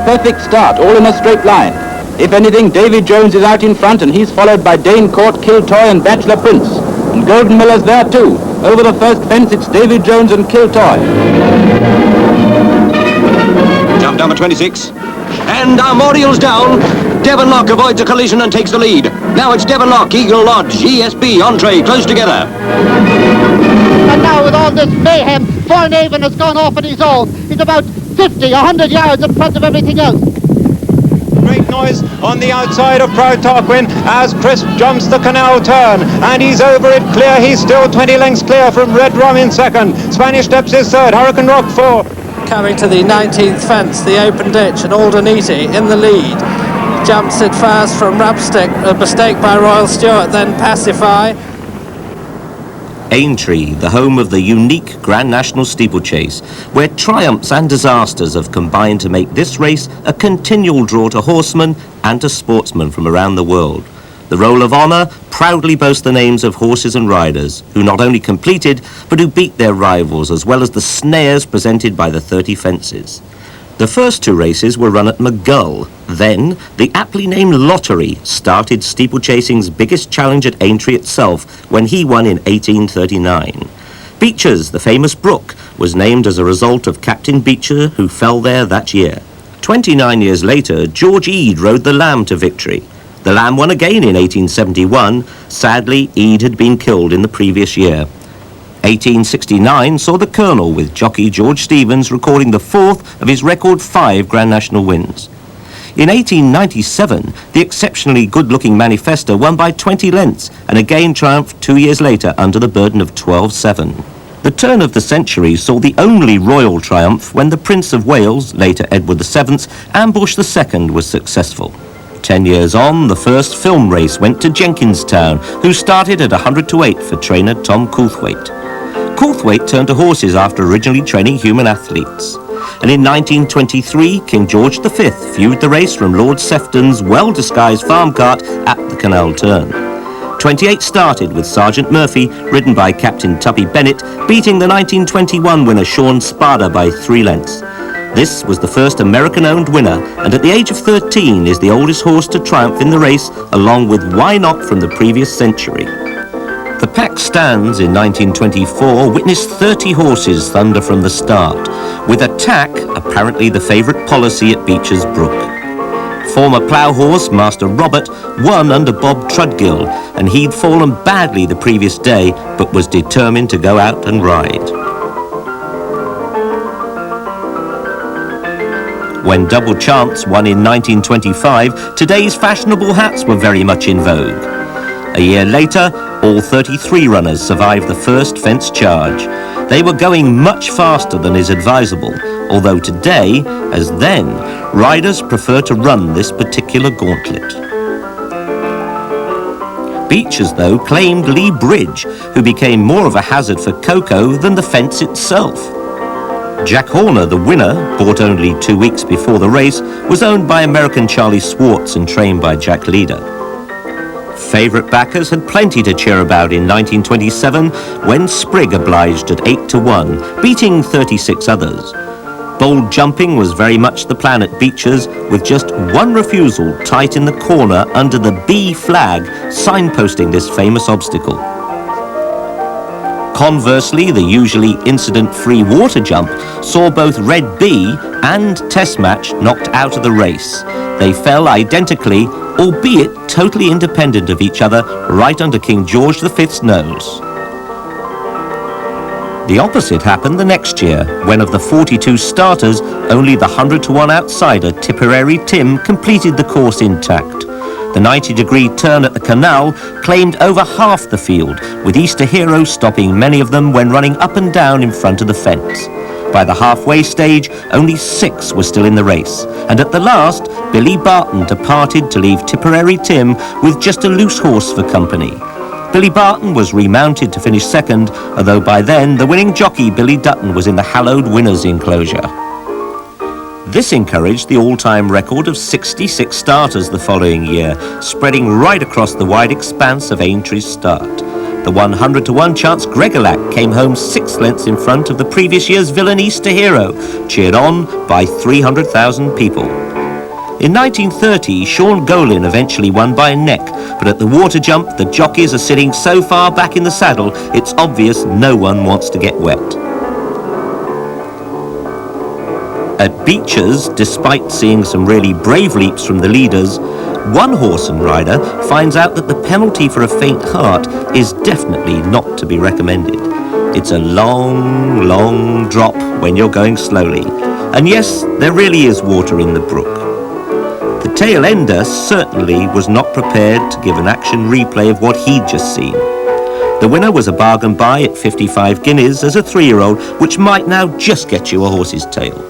perfect start, all in a straight line. If anything, Davy Jones is out in front, and he's followed by Dane Court, Kiltoy and Bachelor Prince. And Golden Miller's there too. Over the first fence, it's Davy Jones and Kiltoy. Jump number 26. And Armorial's down. Devonlock avoids a collision and takes the lead. Now it's Devonlock, Eagle Lodge, ESB, Aintree, close together. And now with all this mayhem, Foynaven has gone off on his own. He's about 50, 100 yards in front of everything else. Great noise on the outside of Proud Tarquin as Chris jumps the canal turn, and he's over it clear. He's still 20 lengths clear from Red Rum in second. Spanish Steps is third, Hurricane Rock fourth. Coming to the 19th fence, the open ditch, and Aldeniti in the lead. Jumps it fast from Rubstick, a mistake by Royal Stewart, then Pacify. Aintree, the home of the unique Grand National Steeplechase, where triumphs and disasters have combined to make this race a continual draw to horsemen and to sportsmen from around the world. The Roll of Honour proudly boasts the names of horses and riders who not only completed but who beat their rivals, as well as the snares presented by the 30 fences. The first two races were run at Maghull. Then, the aptly named Lottery started steeplechasing's biggest challenge at Aintree itself when he won in 1839. Beecher's, the famous brook, was named as a result of Captain Beecher, who fell there that year. 29 years later, George Ede rode the Lamb to victory. The Lamb won again in 1871. Sadly, Ede had been killed in the previous year. 1869 saw the Colonel, with jockey George Stevens recording the fourth of his record 5 Grand National wins. In 1897, the exceptionally good-looking Manifesta won by 20 lengths and again triumphed 2 years later under the burden of 12-7. The turn of the century saw the only royal triumph when the Prince of Wales, later Edward VII, Ambush II was successful. 10 years on, the first film race went to Jenkinstown, who started at 100-8 for trainer Tom Coulthwaite. Coulthwaite turned to horses after originally training human athletes. And in 1923, King George V viewed the race from Lord Sefton's well-disguised farm cart at the Canal Turn. 28 started, with Sergeant Murphy, ridden by Captain Tuppy Bennett, beating the 1921 winner Sean Spada by 3 lengths. This was the first American-owned winner, and at the age of 13 is the oldest horse to triumph in the race, along with Why Not from the previous century. The pack stands in 1924 witnessed 30 horses thunder from the start, with Attack apparently the favourite policy at Beecher's Brook. Former plough horse Master Robert won under Bob Trudgill, and he'd fallen badly the previous day, but was determined to go out and ride. When Double Chance won in 1925, today's fashionable hats were very much in vogue. A year later, all 33 runners survived the first fence charge. They were going much faster than is advisable, although today, as then, riders prefer to run this particular gauntlet. Beecher's, though, claimed Lee Bridge, who became more of a hazard for Coco than the fence itself. Jack Horner, the winner, bought only 2 weeks before the race, was owned by American Charlie Swartz and trained by Jack Leader. Favourite backers had plenty to cheer about in 1927 when Sprigg obliged at 8-1, beating 36 others. Bold jumping was very much the plan at Beecher's, with just one refusal tight in the corner under the B flag signposting this famous obstacle. Conversely, the usually incident-free water jump saw both Red B and Test Match knocked out of the race. They fell identically, albeit totally independent of each other, right under King George V's nose. The opposite happened the next year, when of the 42 starters, only the 100-1 outsider Tipperary Tim completed the course intact. The 90-degree turn at the Canal claimed over half the field, with Easter Hero stopping many of them when running up and down in front of the fence. By the halfway stage, only 6 were still in the race, and at the last, Billy Barton departed to leave Tipperary Tim with just a loose horse for company. Billy Barton was remounted to finish second, although by then the winning jockey Billy Dutton was in the hallowed winners' enclosure. This encouraged the all-time record of 66 starters the following year, spreading right across the wide expanse of Aintree's start. The 100-to-1 chance Gregolac came home 6 lengths in front of the previous year's Villanista hero, cheered on by 300,000 people. In 1930, Sean Golin eventually won by a neck, but at the water jump, the jockeys are sitting so far back in the saddle, it's obvious no one wants to get wet. At Beecher's, despite seeing some really brave leaps from the leaders, one horse and rider finds out that the penalty for a faint heart is definitely not to be recommended. It's a long, long drop when you're going slowly. And yes, there really is water in the brook. The tail ender certainly was not prepared to give an action replay of what he'd just seen. The winner was a bargain buy at 55 guineas as a 3-year-old, which might now just get you a horse's tail.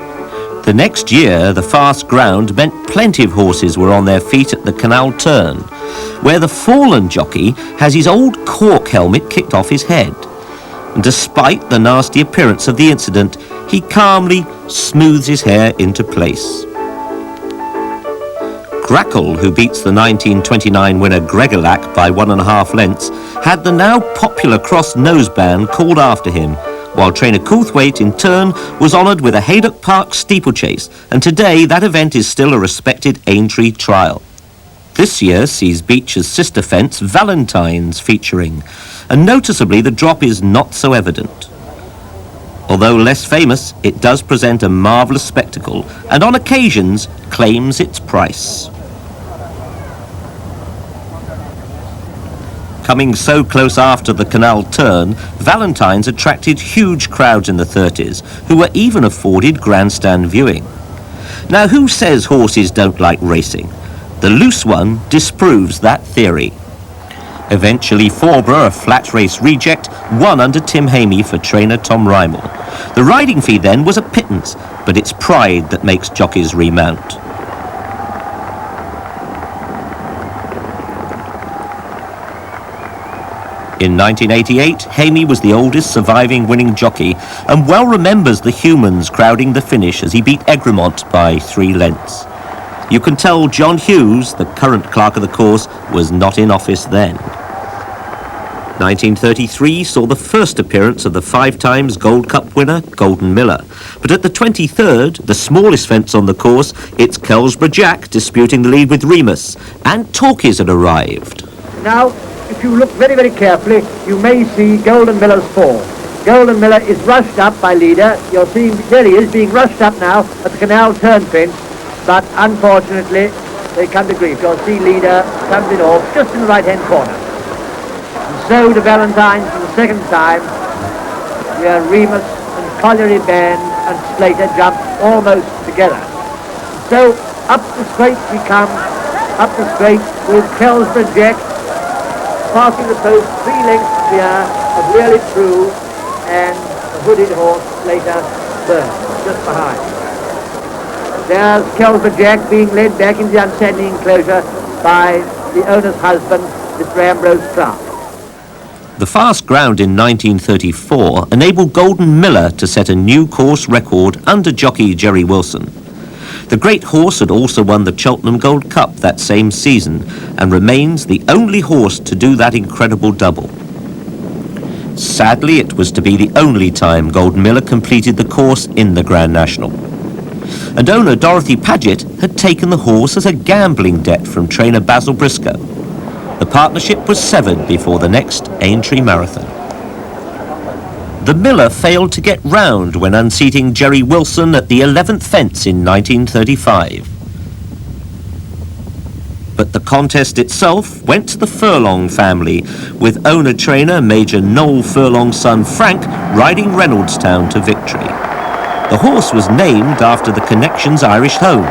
The next year, the fast ground meant plenty of horses were on their feet at the Canal Turn, where the fallen jockey has his old cork helmet kicked off his head. And despite the nasty appearance of the incident, he calmly smooths his hair into place. Grackle, who beats the 1929 winner Gregolac by 1.5 lengths, had the now popular cross noseband called after him, while trainer Coulthwaite in turn was honoured with a Haydock Park steeplechase, and today that event is still a respected Aintree trial. This year sees Beecher's sister fence Valentine's featuring, and noticeably the drop is not so evident. Although less famous, it does present a marvellous spectacle, and on occasions claims its price. Coming so close after the Canal Turn, Valentine's attracted huge crowds in the 30s, who were even afforded grandstand viewing. Now, who says horses don't like racing? The loose one disproves that theory. Eventually, Forborough, a flat race reject, won under Tim Hamey for trainer Tom Rymel. The riding fee then was a pittance, but it's pride that makes jockeys remount. In 1988, Hamey was the oldest surviving winning jockey and well remembers the humans crowding the finish as he beat Egremont by 3 lengths. You can tell John Hughes, the current clerk of the course, was not in office then. 1933 saw the first appearance of the 5 times Gold Cup winner, Golden Miller. But at the 23rd, the smallest fence on the course, it's Kelsborough Jack disputing the lead with Remus, and Talkies had arrived. Now, if you look very, very carefully, you may see Golden Miller's fall. Golden Miller is rushed up by leader. You're seeing, there he is, being rushed up now at the Canal Turn fence, but unfortunately, they come to grief. You'll see leader comes in off just in the right-hand corner. And so to Valentine for the second time, where Remus and Colliery Band and Slater jump almost together. So up the straight we come, up the straight with Kelsborough Jack, passing the post 3 lengths clear of Really True and the hooded horse later Burn, just behind. There's Kelsborough Jack being led back into the unsandy enclosure by the owner's husband, Mr. Ambrose Clark. The fast ground in 1934 enabled Golden Miller to set a new course record under jockey Jerry Wilson. The great horse had also won the Cheltenham Gold Cup that same season and remains the only horse to do that incredible double. Sadly, it was to be the only time Golden Miller completed the course in the Grand National. And owner Dorothy Paget had taken the horse as a gambling debt from trainer Basil Briscoe. The partnership was severed before the next Aintree Marathon. The Miller failed to get round when unseating Jerry Wilson at the 11th fence in 1935. But the contest itself went to the Furlong family, with owner-trainer Major Noel Furlong's son Frank riding Reynoldstown to victory. The horse was named after the Connection's Irish home,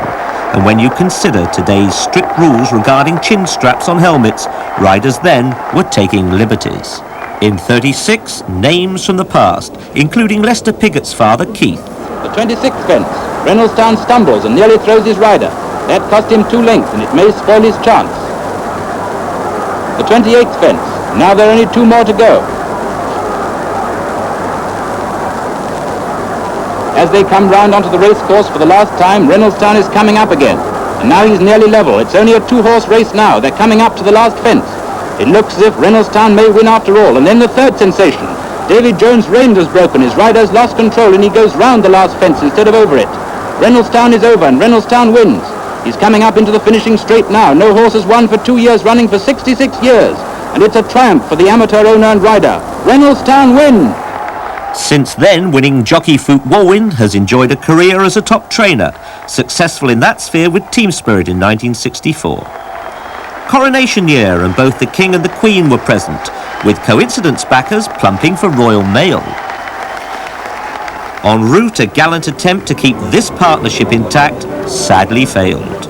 and when you consider today's strict rules regarding chin straps on helmets, riders then were taking liberties. In 36, names from the past, including Lester Piggott's father, Keith. The 26th fence, Reynoldstown stumbles and nearly throws his rider. That cost him 2 lengths and it may spoil his chance. The 28th fence, now there are only 2 more to go. As they come round onto the racecourse for the last time, Reynoldstown is coming up again. And now he's nearly level. It's only a 2-horse race now. They're coming up to the last fence. It looks as if Reynoldstown may win after all. And then the third sensation. David Jones' rein has broken. His rider's lost control and he goes round the last fence instead of over it. Reynoldstown is over and Reynoldstown wins. He's coming up into the finishing straight now. No horse has won for 2 years running for 66 years. And it's a triumph for the amateur owner and rider. Reynoldstown win. Since then, winning jockey Foot Warwin has enjoyed a career as a top trainer, successful in that sphere with Team Spirit in 1964. Coronation year, and both the King and the Queen were present, with coincidence backers plumping for Royal Mail. En route, a gallant attempt to keep this partnership intact sadly failed.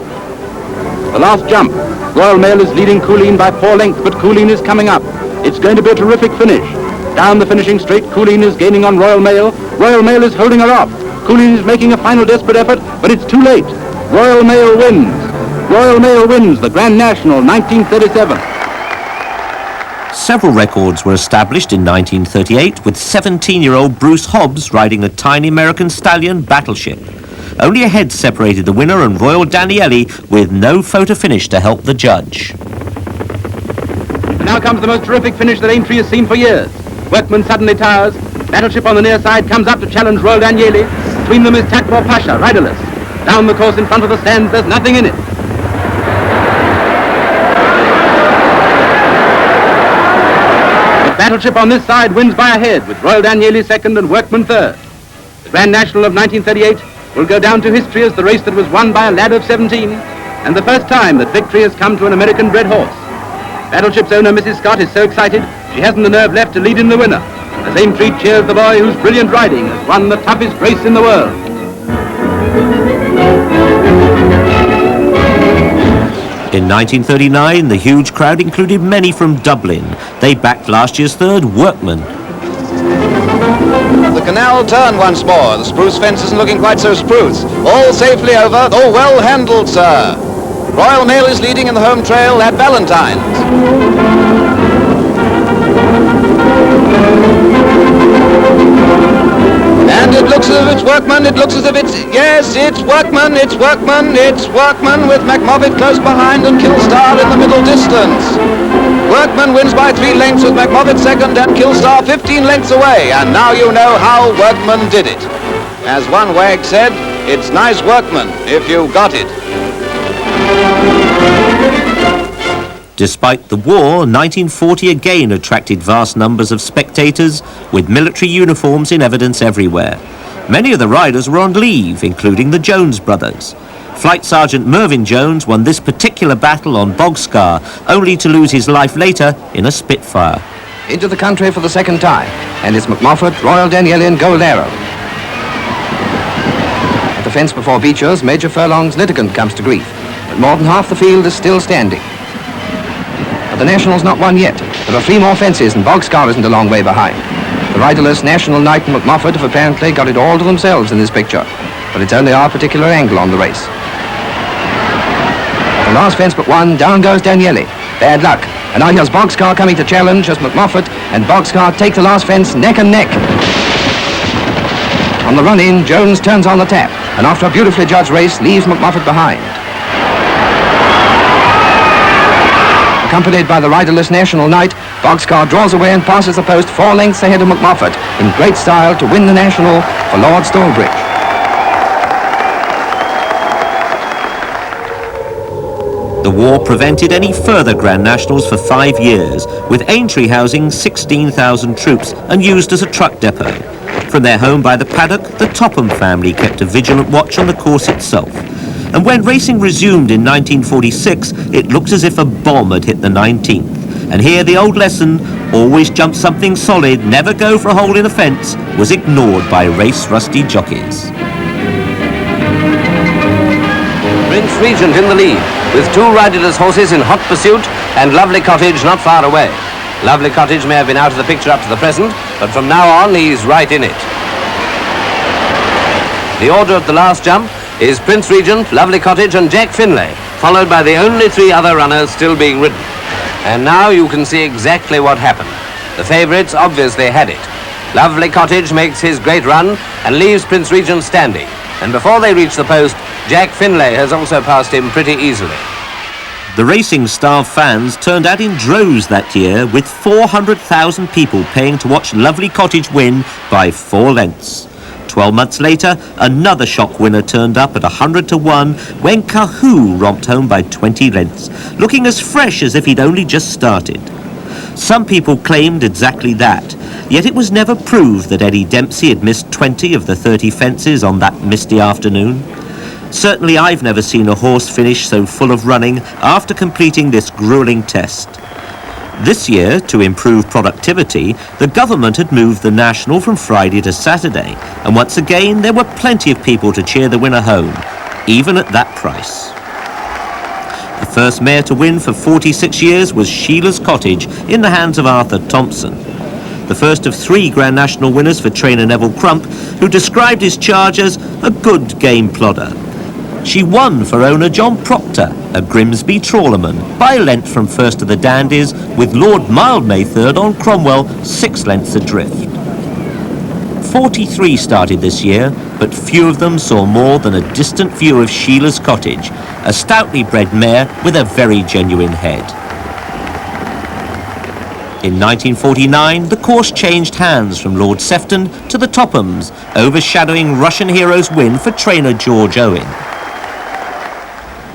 The last jump. Royal Mail is leading Coolin by 4 lengths, but Coolin is coming up. It's going to be a terrific finish. Down the finishing straight, Coolin is gaining on Royal Mail. Royal Mail is holding her off. Coolin is making a final desperate effort, but it's too late. Royal Mail wins. Royal Mail wins the Grand National 1937. Several records were established in 1938 with 17-year-old Bruce Hobbs riding a tiny American stallion Battleship. Only a head separated the winner and Royal Daniele with no photo finish to help the judge. And now comes the most terrific finish that Aintree has seen for years. Workman suddenly tires. Battleship on the near side comes up to challenge Royal Daniele. Between them is Takbor Pasha, riderless. Down the course in front of the stands, there's nothing in it. But Battleship on this side wins by a head, with Royal Daniele second and Workman third. The Grand National of 1938 will go down to history as the race that was won by a lad of 17, and the first time that victory has come to an American-bred horse. Battleship's owner, Mrs. Scott, is so excited she hasn't the nerve left to lead in the winner, as Aintree cheers the boy whose brilliant riding has won the toughest race in the world. In 1939, the huge crowd included many from Dublin. They backed last year's third, Workman. The canal turn once more. The spruce fence isn't looking quite so spruce. All safely over. Oh, well handled, sir. Royal Mail is leading in the home trail at Valentine's. And it looks as if it's Workman, it looks as if it's... Yes, it's Workman, it's Workman, it's Workman with McMoffitt close behind and Killstar in the middle distance. Workman wins by 3 lengths with McMoffitt second and Killstar 15 lengths away. And now you know how Workman did it. As one wag said, it's nice workman if you got it. Despite the war, 1940 again attracted vast numbers of spectators with military uniforms in evidence everywhere. Many of the riders were on leave, including the Jones brothers. Flight Sergeant Mervyn Jones won this particular battle on Bogscar, only to lose his life later in a Spitfire. Into the country for the second time, and it's McMoffitt, Royal Daniele and Gold Arrow. At the fence before Beecher's, Major Furlong's litigant comes to grief, but more than half the field is still standing. But the National's not won yet. There are 3 more fences and Bogscar isn't a long way behind. The riderless National Knight and McMoffitt have apparently got it all to themselves in this picture, but it's only our particular angle on the race. The last fence but one, down goes Daniele. Bad luck. And now here's Bogscar coming to challenge as McMoffitt and Bogscar take the last fence neck and neck. On the run-in, Jones turns on the tap, and after a beautifully judged race, leaves McMoffitt behind. Accompanied by the riderless National Knight, Bogscar draws away and passes the post 4 lengths ahead of McMoffitt in great style to win the National for Lord Stallbridge. The war prevented any further Grand Nationals for 5 years, with Aintree housing 16,000 troops and used as a truck depot. From their home by the paddock, the Topham family kept a vigilant watch on the course itself. And when racing resumed in 1946, it looked as if a bomb had hit the 19th. And here the old lesson, always jump something solid, never go for a hole in a fence, was ignored by race-rusty jockeys. Prince Regent in the lead, with 2 riderless horses in hot pursuit and Lovely Cottage not far away. Lovely Cottage may have been out of the picture up to the present, but from now on he's right in it. The order at the last jump is Prince Regent, Lovely Cottage and Jack Finlay, followed by the only 3 other runners still being ridden. And now you can see exactly what happened. The favourites obviously had it. Lovely Cottage makes his great run and leaves Prince Regent standing. And before they reach the post, Jack Finlay has also passed him pretty easily. The racing-starved fans turned out in droves that year, with 400,000 people paying to watch Lovely Cottage win by 4 lengths. 12 months later, another shock winner turned up at 100 to 1 when Kahoo romped home by 20 lengths, looking as fresh as if he'd only just started. Some people claimed exactly that, yet it was never proved that Eddie Dempsey had missed 20 of the 30 fences on that misty afternoon. Certainly I've never seen a horse finish so full of running after completing this gruelling test. This year, to improve productivity, the government had moved the National from Friday to Saturday, and once again there were plenty of people to cheer the winner home, even at that price. The first mare to win for 46 years was Sheila's Cottage in the hands of Arthur Thompson. The first of 3 Grand National winners for trainer Neville Crump, who described his charge as a good game plodder. She won for owner John Proctor, a Grimsby trawlerman, by a length from first to the Dandies, with Lord Mildmay third on Cromwell 6 lengths adrift. 43 started this year, but few of them saw more than a distant view of Sheila's Cottage, a stoutly bred mare with a very genuine head. In 1949, the course changed hands from Lord Sefton to the Tophams, overshadowing Russian Hero's win for trainer George Owen.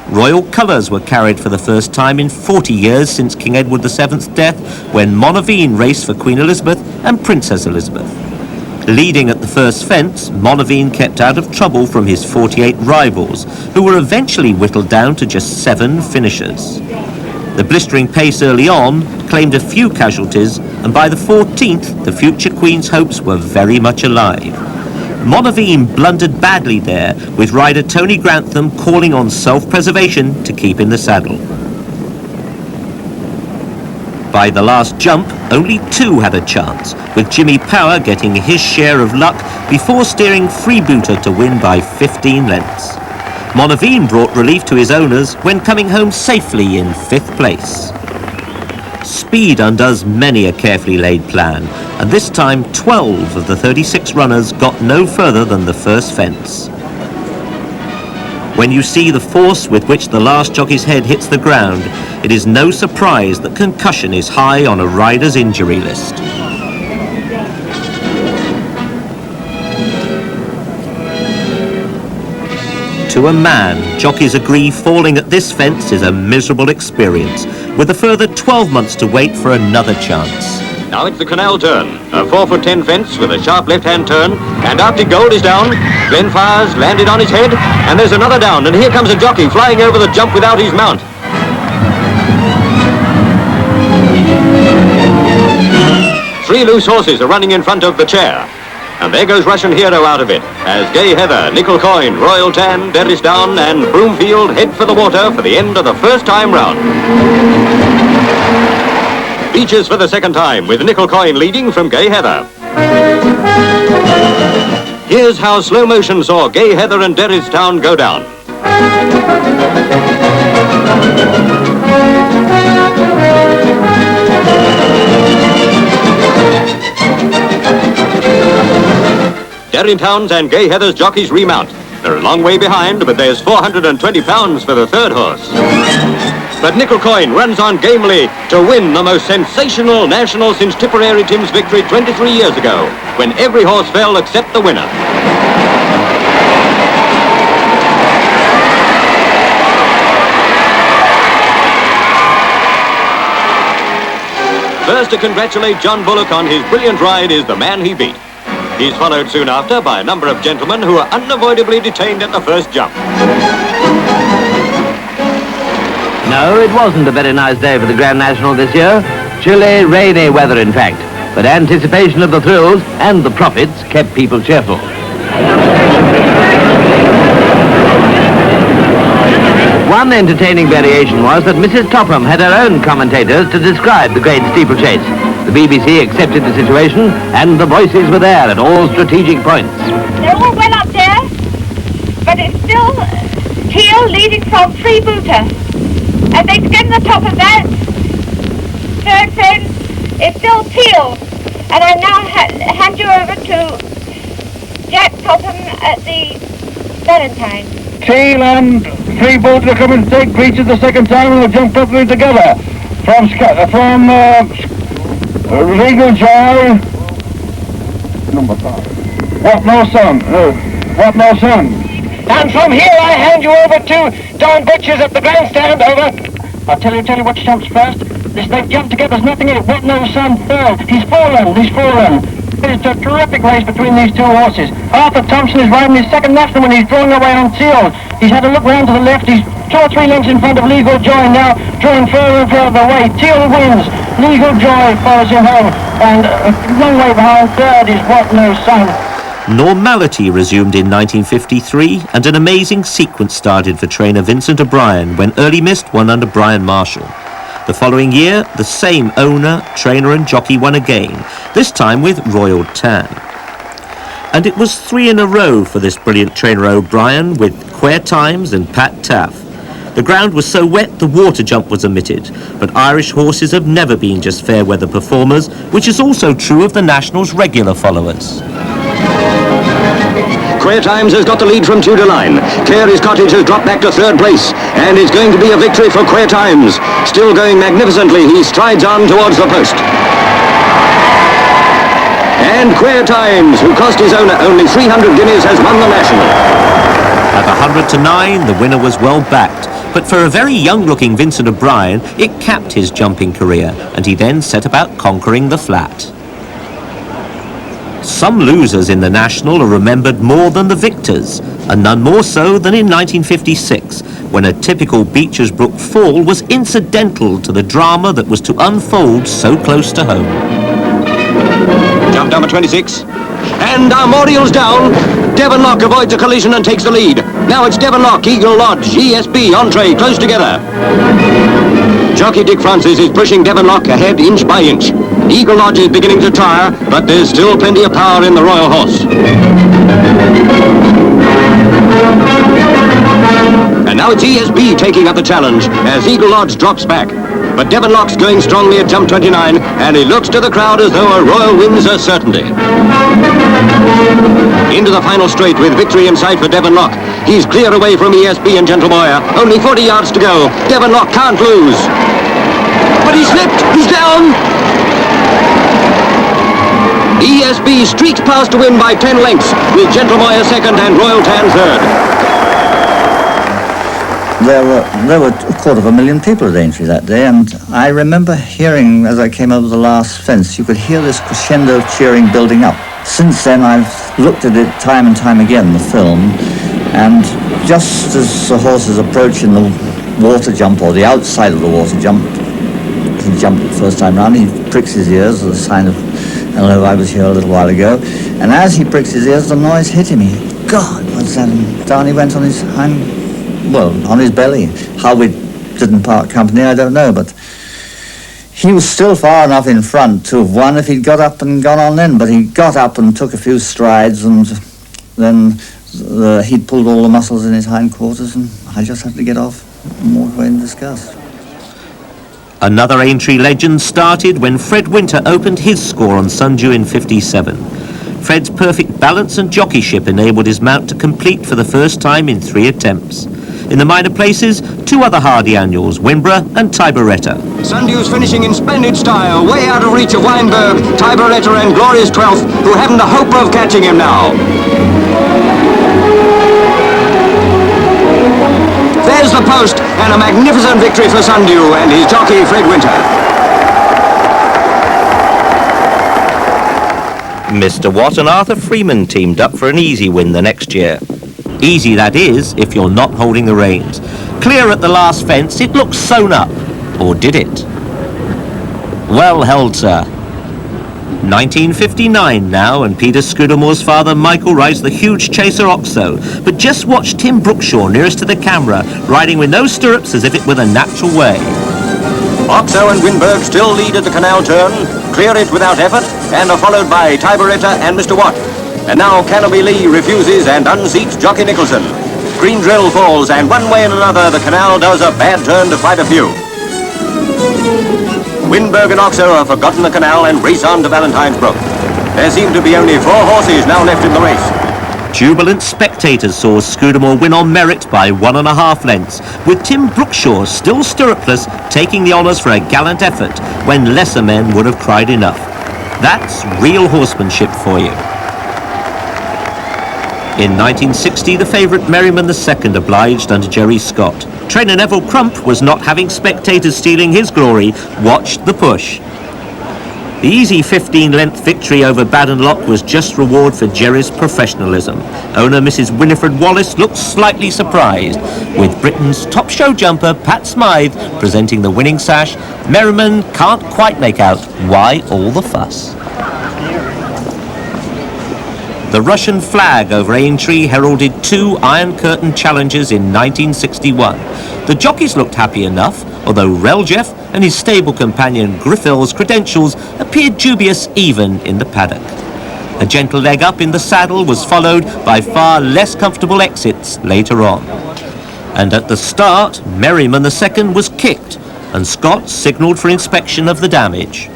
Royal colours were carried for the first time in 40 years since King Edward VII's death, when Monaveen raced for Queen Elizabeth and Princess Elizabeth. Leading at the first fence, Monaveen kept out of trouble from his 48 rivals, who were eventually whittled down to just 7 finishers. The blistering pace early on claimed a few casualties, and by the 14th, the future Queen's hopes were very much alive. Monaveen blundered badly there, with rider Tony Grantham calling on self-preservation to keep in the saddle. By the last jump, only 2 had a chance, with Jimmy Power getting his share of luck before steering Freebooter to win by 15 lengths. Monaveen brought relief to his owners when coming home safely in 5th place. Speed undoes many a carefully laid plan, and this time 12 of the 36 runners got no further than the first fence. When you see the force with which the last jockey's head hits the ground, it is no surprise that concussion is high on a rider's injury list. To a man, jockeys agree falling at this fence is a miserable experience, with a further 12 months to wait for another chance. Now it's the canal turn, a 4'10" fence with a sharp left-hand turn, and Arctic Gold is down. Glenfire's landed on his head, and there's another down, and here comes a jockey flying over the jump without his mount. Three loose horses are running in front of the chair. And there goes Russian Hero out of it, as Gay Heather, Nickel Coin, Royal Tan, Derris Down and Broomfield head for the water for the end of the first time round. Beaches for the second time, with Nickel Coin leading from Gay Heather. Here's how slow motion saw Gay Heather and Derris Down go down. Derrytown's and Gay Heather's jockeys remount. They're a long way behind, but there's 420 pounds for the third horse. But Nickel Coin runs on gamely to win the most sensational national since Tipperary Tim's victory 23 years ago, when every horse fell except the winner. First to congratulate John Bullock on his brilliant ride is the man he beat. He's followed soon after by a number of gentlemen who are unavoidably detained at the first jump. No, it wasn't a very nice day for the Grand National this year. Chilly, rainy weather, in fact. But anticipation of the thrills and the profits kept people cheerful. One entertaining variation was that Mrs. Topham had her own commentators to describe the great steeplechase. The BBC accepted the situation, and the voices were there at all strategic points. They're all well up there, but it's still Teal leading from Freebooter. As they skim the top of that third fence, it's still Teal. And I now hand you over to Jack Topham at the Valentine. Teal and Freebooter coming to take breaches the second time and they'll jump properly together. From Regal Joy, number 5. What No Sun. What No Sun. And from here I hand you over to Don Butchers at the grandstand. Over. I'll tell you what jumps first. They've jumped together, there's nothing in it. What No Sun third. He's fallen. It's a terrific race between these two horses. Arthur Thompson is riding his second national when he's drawing away on Teal. He's had a look round to the left. He's 2 or 3 lengths in front of Legal Joy now, drawing further and further away. Teal wins. Legal Joy follows him home. And a long way behind third is What No Sun. Normality resumed in 1953 and an amazing sequence started for trainer Vincent O'Brien when Early Mist won under Brian Marshall. The following year, the same owner, trainer and jockey won again, this time with Royal Tan. And it was 3 in a row for this brilliant trainer O'Brien with Quare Times and Pat Taff. The ground was so wet the water jump was omitted, but Irish horses have never been just fair weather performers, which is also true of the National's regular followers. Quare Times has got the lead from Tudor Line. Carey's Cottage has dropped back to 3rd place, and it's going to be a victory for Quare Times. Still going magnificently, he strides on towards the post. And Quare Times, who cost his owner only 300 guineas, has won the National. At 100-9, the winner was well backed, but for a very young-looking Vincent O'Brien, it capped his jumping career, and he then set about conquering the flat. Some losers in the National are remembered more than the victors, and none more so than in 1956, when a typical Beecher's Brook fall was incidental to the drama that was to unfold so close to home. Jump number 26. And Armorial's down. Devon Lock avoids a collision and takes the lead. Now it's Devon Lock, Eagle Lodge, ESB, Aintree, close together. Jockey Dick Francis is pushing Devon Lock ahead inch by inch. Eagle Lodge is beginning to tire, but there's still plenty of power in the Royal Horse. And now it's ESB taking up the challenge as Eagle Lodge drops back. But Devon Lock's going strongly at jump 29, and he looks to the crowd as though a royal win's a certainty. Into the final straight with victory in sight for Devon Lock. He's clear away from ESB and Gentle Boyer. Only 40 yards to go. Devon Lock can't lose. But he slipped. He's down. ESB streaks past to win by 10 lengths, with Gentle Boyer second and Royal Tan third. There were 250,000 people at Aintree that day, and I remember hearing, as I came over the last fence, you could hear this crescendo cheering building up. Since then, I've looked at it time and time again, the film, and just as the horse is approaching the water jump, or the outside of the water jump, he jumped the first time round, he pricks his ears as a sign of, hello, I was here a little while ago, and as he pricks his ears, the noise hit him. God, what's that? And down he went on his on his belly. How we didn't part company, I don't know, but he was still far enough in front to have won if he'd got up and gone on in, but he got up and took a few strides, and then he'd pulled all the muscles in his hindquarters, and I just had to get off and walk away in disgust. Another Aintree legend started when Fred Winter opened his score on Sundew in 57. Fred's perfect balance and jockeyship enabled his mount to complete for the first time in 3 attempts. In the minor places, 2 other hardy annuals, Winborough and Tiberetta. Sundew's finishing in splendid style, way out of reach of Weinberg, Tiberetta and Glorious 12th, who haven't a hope of catching him now. There's the post, and a magnificent victory for Sundew and his jockey Fred Winter. Mr. Watt and Arthur Freeman teamed up for an easy win the next year. Easy, that is, if you're not holding the reins. Clear at the last fence, it looked sewn up. Or did it? Well held, sir. 1959 now, and Peter Scudamore's father Michael rides the huge chaser Oxo. But just watch Tim Brookshaw nearest to the camera, riding with no stirrups as if it were the natural way. Oxo and Winberg still lead at the canal turn, clear it without effort, and are followed by Tiberetta and Mr. Watt. And now Canopy Lee refuses and unseats Jockey Nicholson. Green drill falls, and one way and another the canal does a bad turn to quite a few. Winberg and Oxo have forgotten the canal and race on to Valentine's Brook. There seem to be only 4 horses now left in the race. Jubilant spectators saw Scudamore win on merit by 1.5 lengths, with Tim Brookshaw, still stirrupless, taking the honours for a gallant effort when lesser men would have cried enough. That's real horsemanship for you. In 1960, the favourite Merriman II obliged under Jerry Scott. Trainer Neville Crump was not having spectators stealing his glory, watched the push. The easy 15-length victory over Baddenlock was just reward for Jerry's professionalism. Owner Mrs. Winifred Wallace looked slightly surprised. With Britain's top show jumper, Pat Smythe, presenting the winning sash, Merriman can't quite make out why all the fuss. The Russian flag over Aintree heralded 2 Iron Curtain challenges in 1961. The jockeys looked happy enough, although Reljeff and his stable companion Griffith's credentials appeared dubious even in the paddock. A gentle leg up in the saddle was followed by far less comfortable exits later on. And at the start, Merriman II was kicked, and Scott signalled for inspection of the damage.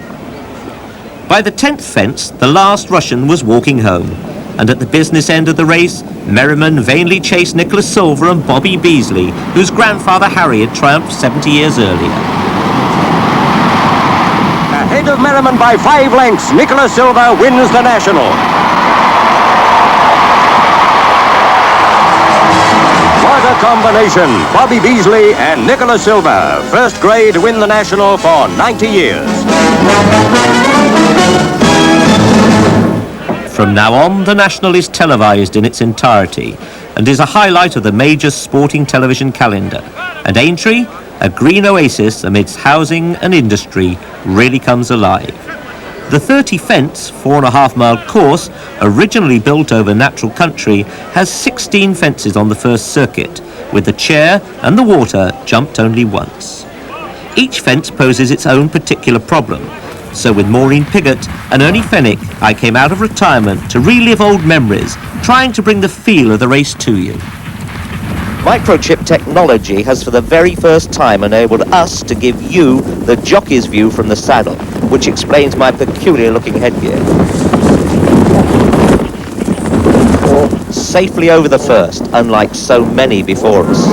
By the 10th fence, the last Russian was walking home, and at the business end of the race, Merriman vainly chased Nicholas Silver and Bobby Beasley, whose grandfather Harry had triumphed 70 years earlier. Ahead of Merriman by 5 lengths, Nicholas Silver wins the National. What a combination, Bobby Beasley and Nicholas Silver, first grade to win the National for 90 years. From now on, the National is televised in its entirety and is a highlight of the major sporting television calendar. And Aintree, a green oasis amidst housing and industry, really comes alive. The 30-fence, 4.5-mile course, originally built over natural country, has 16 fences on the first circuit, with the chair and the water jumped only once. Each fence poses its own particular problem. So with Maureen Piggott and Ernie Fennick, I came out of retirement to relive old memories, trying to bring the feel of the race to you. Microchip technology has for the very first time enabled us to give you the jockey's view from the saddle, which explains my peculiar looking headgear. Safely over the first, unlike so many before us.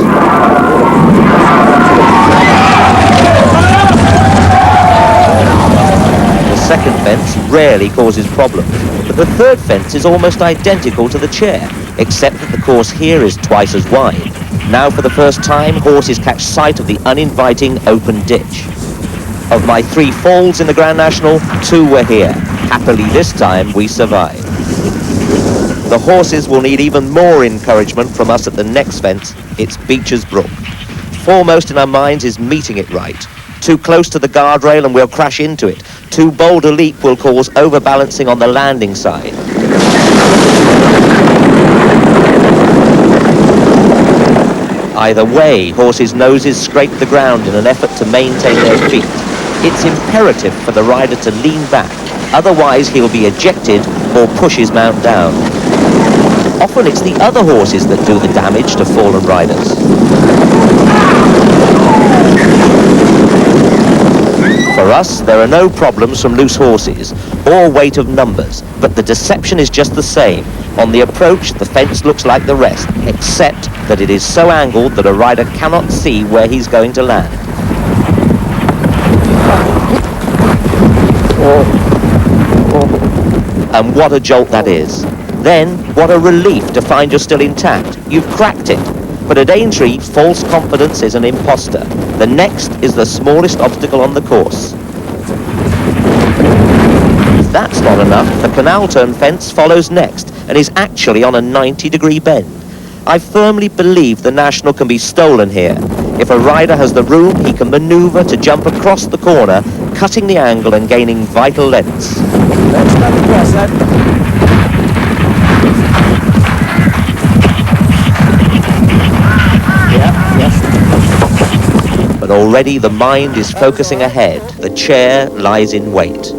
The second fence rarely causes problems, but the third fence is almost identical to the chair, except that the course here is twice as wide. Now for the first time, horses catch sight of the uninviting open ditch. Of my 3 falls in the Grand National, 2 were here. Happily this time we survived. The horses will need even more encouragement from us at the next fence. It's Beecher's Brook. Foremost in our minds is meeting it right. Too close to the guardrail and we'll crash into it. Too bold a leap will cause overbalancing on the landing side. Either way, horses' noses scrape the ground in an effort to maintain their feet. It's imperative for the rider to lean back, otherwise he'll be ejected or push his mount down. Often it's the other horses that do the damage to fallen riders. For us, there are no problems from loose horses or weight of numbers, but the deception is just the same. On the approach, the fence looks like the rest, except that it is so angled that a rider cannot see where he's going to land. And what a jolt that is. Then, what a relief to find you're still intact. You've cracked it. But at Aintree, false confidence is an imposter. The next is the smallest obstacle on the course. If that's not enough, the canal turn fence follows next and is actually on a 90-degree bend. I firmly believe the National can be stolen here. If a rider has the room, he can manoeuvre to jump across the corner, cutting the angle and gaining vital lengths. Let's not press that. But already the mind is focusing ahead. The chair lies in wait.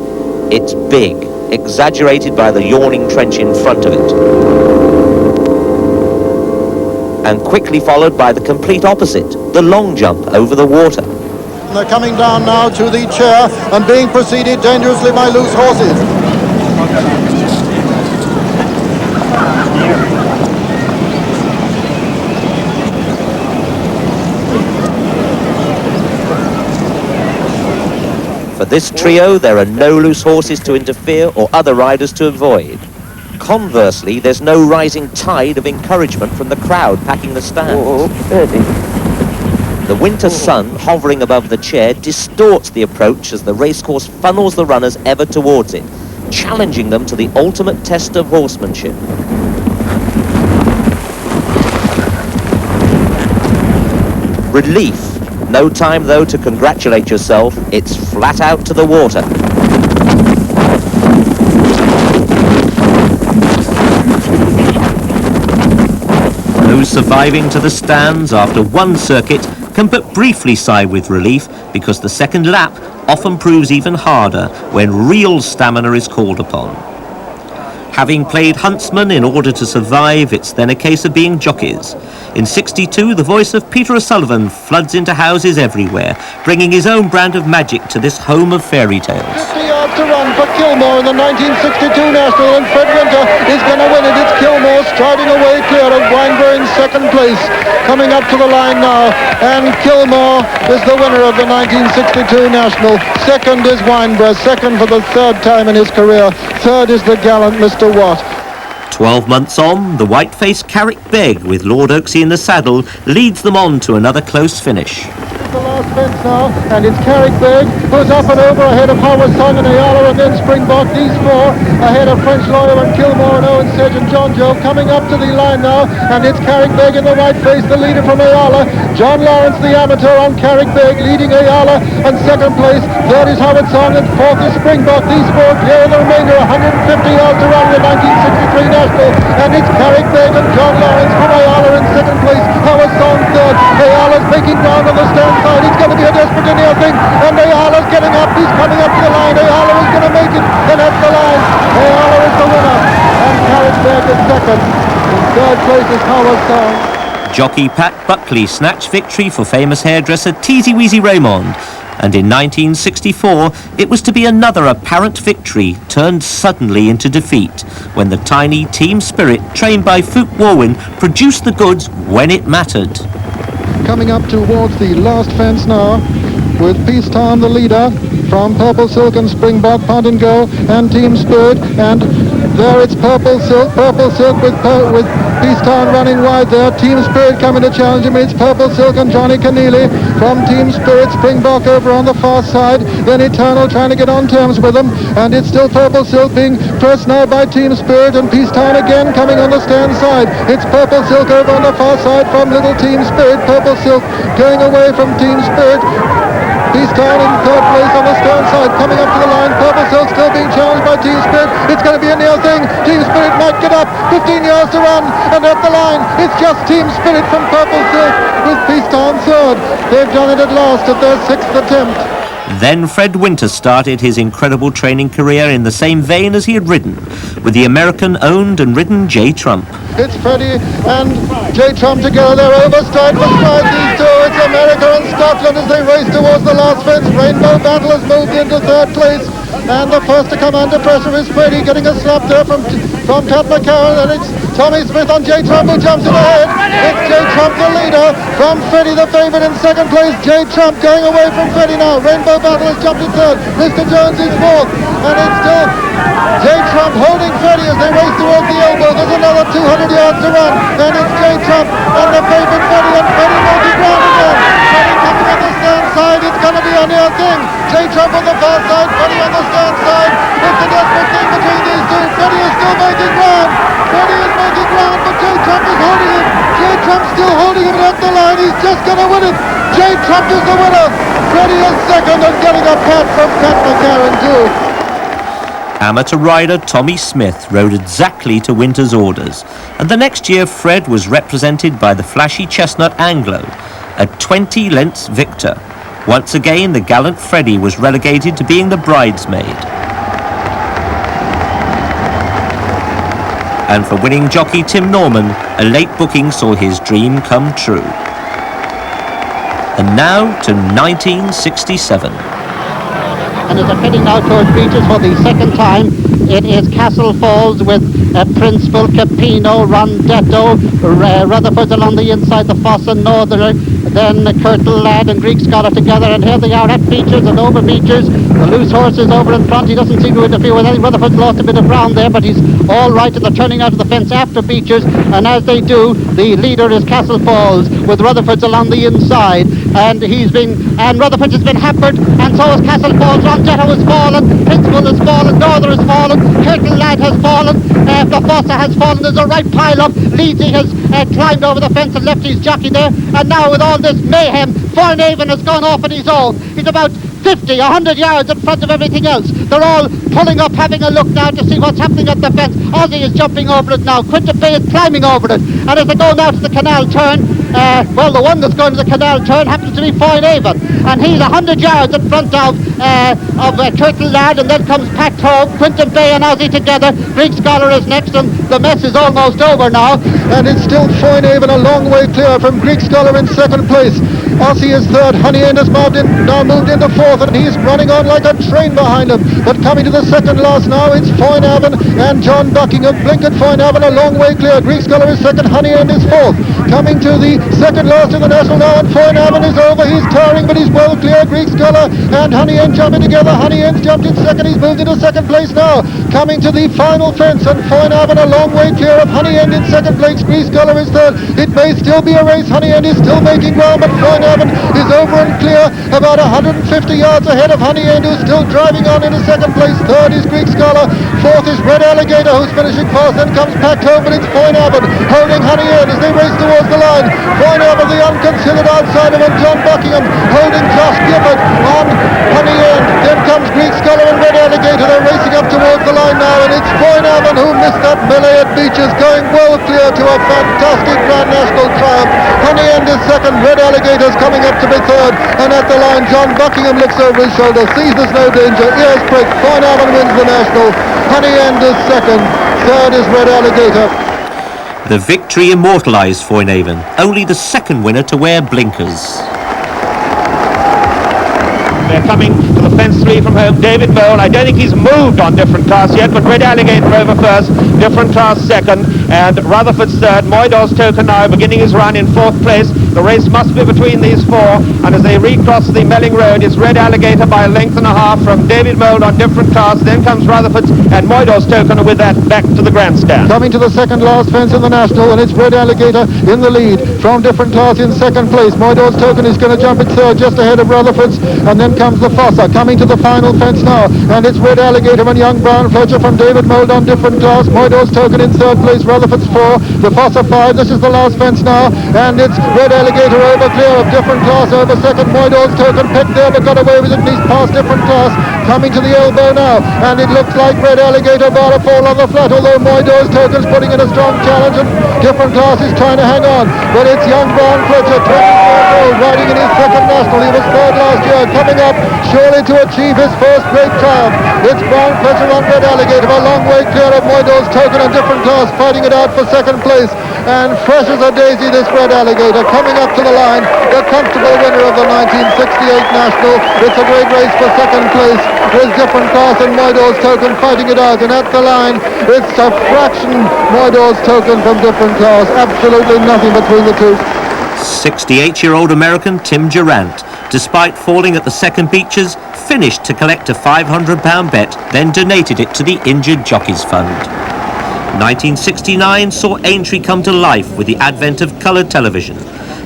It's big, exaggerated by the yawning trench in front of it. And quickly followed by the complete opposite, the long jump over the water. They're coming down now to the chair and being preceded dangerously by loose horses. For this trio, there are no loose horses to interfere or other riders to avoid. Conversely, there's no rising tide of encouragement from the crowd packing the stands. The winter sun hovering above the chair distorts the approach as the racecourse funnels the runners ever towards it, challenging them to the ultimate test of horsemanship. Relief. No time, though, to congratulate yourself. It's flat out to the water. Those surviving to the stands after one circuit can but briefly sigh with relief, because the second lap often proves even harder when real stamina is called upon. Having played huntsman in order to survive, it's then a case of being jockeys. In '62, the voice of Peter O'Sullivan floods into houses everywhere, bringing his own brand of magic to this home of fairy tales. 50 yards to run for Kilmore in the 1962 National, and Fred Winter is going to win it. It's Kilmore striding away clear of Weinberg in second place. Coming up to the line now, and Kilmore is the winner of the 1962 National. Second is Weinberg, second for the third time in his career. Third is the gallant Mr. Watt. 12 months on, the white-faced Carrick Beg, with Lord Oaksey in the saddle, leads them on to another close finish. The last fence now, and it's Carrick Beg who's up and over ahead of Howard Song and Ayala, and then Springbok. These four ahead of French Lawyer and Kilmore and Owen Sedge and John Joe coming up to the line now, and it's Carrick Beg in the white face, the leader from Ayala. John Lawrence, the amateur, on Carrick Beg, leading Ayala, and second place. Third is Howard Song, and fourth is Springbok. These four clear the remainder, 150 yards to run in the 1963 National, and it's Carrick Beg and John Lawrence from Ayala in second place. Howard Song third. Ayala's making ground on the stand side. It's going to be a desperate near thing, and Ayala's getting up. He's coming up to the line. Ayala is going to make it, and at the line, Ayala is the winner, and Carrick Beg is second. In third place is Howard Song. Jockey Pat Buckley snatched victory for famous hairdresser Teasy Weezy Raymond, and in 1964 it was to be another apparent victory turned suddenly into defeat when the tiny Team Spirit, trained by Fook Warwin, produced the goods when it mattered. Coming up towards the last fence now, with Peacetown the leader from Purple Silk and Springbok, Punt and Go, and Team Spirit, and there it's Purple Silk with Peacetown running wide there. Team Spirit coming to challenge him. It's Purple Silk and Johnny Keneally from Team Spirit. Springbok over on the far side. Then Eternal trying to get on terms with them. And it's still Purple Silk being pressed now by Team Spirit, and Peacetown again coming on the stand side. It's Purple Silk over on the far side from Little Team Spirit. Purple Silk going away from Team Spirit. Peacetown in third place on the stern side, coming up to the line. Purple Silk still being challenged by Team Spirit. It's going to be a near thing. Team Spirit might get up. 15 yards to run, and at the line, it's just Team Spirit from Purple Silk with Peacetown third. They've done it at last at their sixth attempt. Then Fred Winter started his incredible training career in the same vein as he had ridden, with the American-owned and ridden J. Trump. It's Freddie and J. Trump together. They're over stride for stride, these two. It's America and Scotland as they race towards the last fence. Rainbow Battle has moved into third place, and the first to come under pressure is Freddie, getting a slap there from Pat McCarron, and it's Tommy Smith on J. Trump, who jumps in ahead. It's J. Trump the leader from Freddie the favourite in second place. J. Trump going away from Freddie now. Rainbow Battle has jumped in third. Mr. Jones is fourth, and it's still J. Trump holding Freddie as they race towards the elbow. There's another 200 yards to run, and it's J. Trump and the favourite Freddie, and Freddie making ground again. Freddie coming on the stand side. It's going to be a near thing. J. Trump on the far side, Freddie on the stand side. It's a desperate thing between these two. Freddie is still making ground. Freddie is making ground, but J. Trump is holding him. J. Trump still holding him at the line. He's just going to win it. J. Trump is the winner. Freddie is second, and getting a pat from Pat McCarron too. Amateur rider Tommy Smith rode exactly to Winter's orders, and the next year Fred was represented by the flashy chestnut Anglo, a 20 lengths victor. Once again, the gallant Freddie was relegated to being the bridesmaid. And for winning jockey Tim Norman, a late booking saw his dream come true. And now to 1967. And as they're heading now towards Beaches for the second time, it is Castle Falls with Princeville, Capino, Rondetto, Rutherford along the inside, the Foss and Northerner, then Kirtle Lad and Greek Scholar together, and here they are at Beechers and over Beechers. The loose horse is over in front. He doesn't seem to interfere with any. Rutherford's lost a bit of ground there, but he's all right, and they're turning out of the fence after Beechers, and as they do, the leader is Castle Falls, with Rutherford's along the inside, and Rutherford has been hampered, and so has Castle Falls. Rondetto has fallen, Principal has fallen, Norther has fallen, Kirtle Lad has fallen, the Fossa has fallen. There's a right pile up. Leedsy has climbed over the fence and left his jockey there, and now with all this mayhem, Foynaven has gone off on his own. He's about 50, 100 yards in front of everything else. They're all pulling up, having a look now to see what's happening at the fence. Ozzy is jumping over it now. Quinton Bay is climbing over it. And as they go now to the canal turn, the one that's going to the canal turn happens to be Foynaven. And he's 100 yards in front of Kirtle Lad, and then comes Pat Tobe, Quinton Bay and Ozzy together. Greek Scholar is next, and the mess is almost over now. And it's still Foynaven a long way clear from Greek Scholar in second place. Ozzy is third. Honey End has now moved into fourth, and he's running on like a train behind him. But coming to the second last now, it's Foynaven and John Buckingham. Blinket Foynaven a long way clear. Greek Scholar is second. Honey End is fourth. Coming to the second last in the National now, and Foynaven is over. He's tiring, but he's well clear. Greek Scholar and Honey End jumping together. Honey End's jumped in second. He's moved into second place now. Coming to the final fence, and Foynaven a long way clear of Honey End in second place. Greek Scholar is third. It may still be a race. Honey End is still making ground, but Foynaven is over and clear, about 150 yards ahead of Honey End, who's still driving on into second place. Third is Greek Scholar. Fourth is Red Alligator, who's finishing fast. Then comes Pat Tobe, but it's Foynaven holding Honey End as they race towards the line. Foynaven, the unconsidered outsider, and John Buckingham holding Josh Gifford on Honey End. Then comes Greek Scholar and Red Alligator. They're racing up towards the line now, and it's Foynaven who missed that melee at Beechers, going well clear to a fantastic Grand National triumph. Honey End is second. Red Alligator's coming up to be third, and at the line John Buckingham looks over his shoulder, sees there's no danger, ears pricked. Foynaven wins the National. Honey End is second. Third is Red Alligator. The victory immortalised Foynaven, only the second winner to wear blinkers. They're coming to the fence three from home. David Mole, I don't think he's moved on Different Class yet, but Red Alligator over first, Different Class second, and Rutherford's third. Moidor's Token now beginning his run in fourth place. The race must be between these four, and as they recross the Melling Road, it's Red Alligator by a length and a half from David Mole on Different Class. Then comes Rutherford's and Moidor's Token, and with that back to the grandstand. Coming to the second last fence in the National, and it's Red Alligator in the lead from Different Class in second place. Moidor's Token is going to jump in third, just ahead of Rutherford's, and then comes the Fossa. Coming to the final fence now, and it's Red Alligator and Young Brown Fletcher from David Mould on Different Class. Moidor's Token in third place, Rutherford's 4, the Fossa 5. This is the last fence now, and it's Red Alligator over clear of Different Class over second. Moidor's Token picked there but got away with it, and he's past Different Class. Coming to the elbow now, and it looks like Red Alligator bar to fall on the flat, although Moidor's Token's putting in a strong challenge, and Different Class is trying to hang on, but it's Young Brown Fletcher, 24 years old, riding in his second National. He was third last year, coming up surely to achieve his first great triumph. It's Brown Fletcher on Red Alligator, a long way clear of Moidor's Token and Different Class, fighting it out for second place. And fresh as a daisy, this Red Alligator coming up to the line, the comfortable winner of the 1968 National. It's a great race for second place, with Different Class and Moidor's Token fighting it out. And at the line, it's a fraction Moidor's Token from Different Class. Absolutely nothing between the two. 68-year-old American Tim Durant, despite falling at the second Beechers, finished to collect a £500 bet, then donated it to the Injured Jockeys Fund. 1969 saw Aintree come to life with the advent of colour television.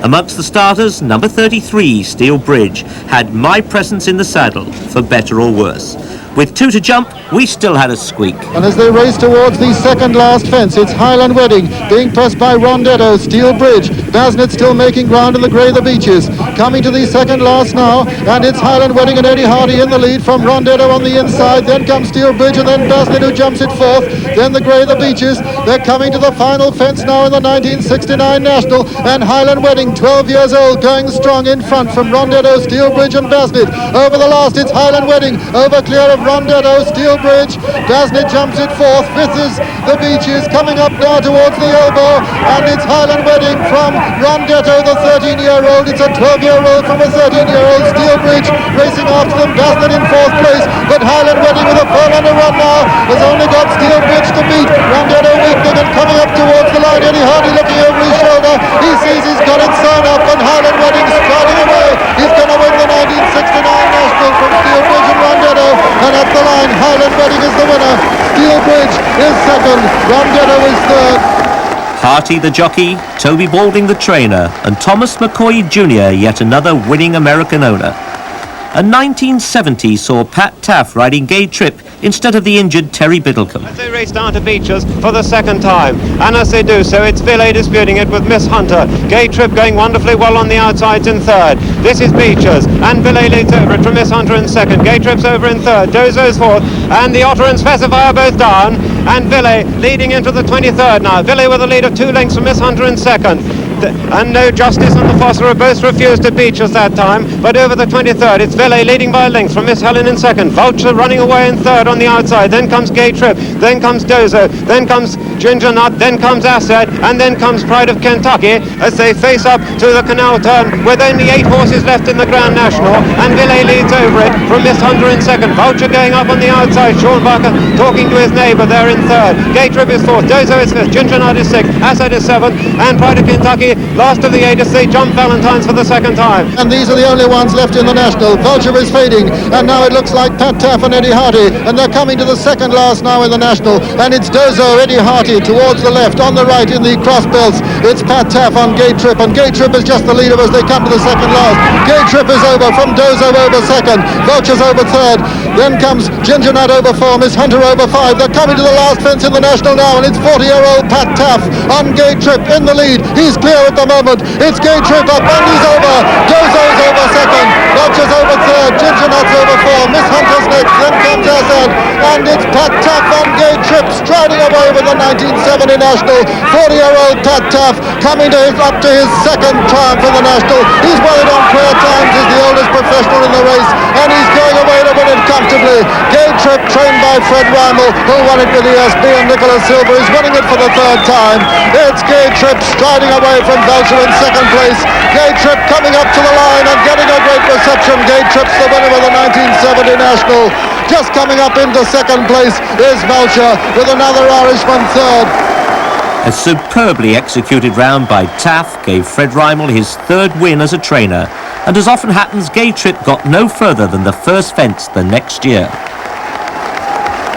Amongst the starters, number 33, Steel Bridge, had My Presence in the Saddle, for better or worse. With two to jump, we still had a squeak. And as they race towards the second last fence, it's Highland Wedding being pressed by Rondetto, Steel Bridge. Basnett still making ground in the grey of the Beeches. Coming to the second last now, and it's Highland Wedding and Eddie Hardy in the lead from Rondetto on the inside. Then comes Steel Bridge, and then Basnett, who jumps it fourth. Then the grey of the Beeches. They're coming to the final fence now in the 1969 National, and Highland Wedding, 12 years old, going strong in front from Rondetto, Steel Bridge and Basnett. Over the last, it's Highland Wedding, over clear of Rondetto, Steelbridge, Dasney jumps it fourth, fifth is the Beaches, coming up now towards the elbow, and it's Highland Wedding from Rondetto, the 13-year-old. It's a 12-year-old from a 13-year-old. Steelbridge racing after them, Dasney in fourth place, but Highland Wedding with a furlong to run now has only got Steelbridge to beat. Rondetto weakening and coming up towards the line. Eddie Hardy looking over his shoulder. He sees he's got it sewn up, and Highland Wedding striding away. He's going to win the 1969 National from Steelbridge and Rondetto, and at the line Highland Wedding is the winner. Steelbridge is second, Rondetto is third. Harty the jockey, Toby Balding the trainer, and Thomas McCoy Jr., yet another winning American owner. A 1970 saw Pat Taff riding Gay Trip instead of the injured Terry Biddlecombe. As they race down to Beecher's for the second time, and as they do so, it's Villay disputing it with Miss Hunter. Gay Trip going wonderfully well on the outsides in third. This is Beecher's, and Villay leads over it from Miss Hunter in second. Gay Trip's over in third, Dozo's fourth, and the Otter and Specifier are both down, and Villay leading into the 23rd now. Villay with a lead of 2 lengths from Miss Hunter in second. And No Justice and the Foster have both refused to Beecher's that time, but over the 23rd it's Villay leading by a length from Miss Helen in second, Vulture running away in third on the outside, then comes Gay Trip, then comes Dozo, then comes Ginger Nut, then comes Asset, and then comes Pride of Kentucky as they face up to the Canal Turn with only 8 horses left in the Grand National, and Villay leads over it from Miss Hunter in second, Vulture going up on the outside, Sean Barker talking to his neighbour there in third, Gay Trip is fourth, Dozo is fifth, Ginger Nut is sixth, Asset is seventh, and Pride of Kentucky last of the 8 as they jump Valentine's for the second time. And these are the only ones left in the National. Vulture is fading, and now it looks like Pat Taff and Eddie Hardy, and they're coming to the second last now in the National, and it's Dozo, Eddie Hardy towards the left, on the right in the cross belts it's Pat Taff on Gay Trip, and Gay Trip is just the leader as they come to the second last. Gay Trip is over from Dozo over second, Vulture's over third, then comes Ginger Nut over 4, Miss Hunter over 5. They're coming to the last fence in the National now, and it's 40-year-old Pat Taff on Gay Trip in the lead. He's clear at the moment. It's Gay Trip up, and he's over. Dozo's over second, Vulture's over third, Ginger Nut's over 4, Miss Hunter's next, then comes Assad, and it's Pat Taff on Gay Trip striding away with the 1970 National. 40-year-old Pat Taff coming up to his second triumph in the National. He's won it on prayer times, he's the oldest professional in the race, and he's going away to win it comfortably. Gay Trip, trained by Fred Rymel, who won it with ESB, and Nicholas Silver is winning it for the third time. It's Gay Trip striding away from Vulture in second place. Gay Trip coming up to the line and getting a great reception. Gay Trip's the winner of the 1970 National. Just coming up into second place is Vulture with another Irishman third. A superbly executed round by Taff gave Fred Rymel his third win as a trainer, and as often happens, Gay Trip got no further than the first fence the next year.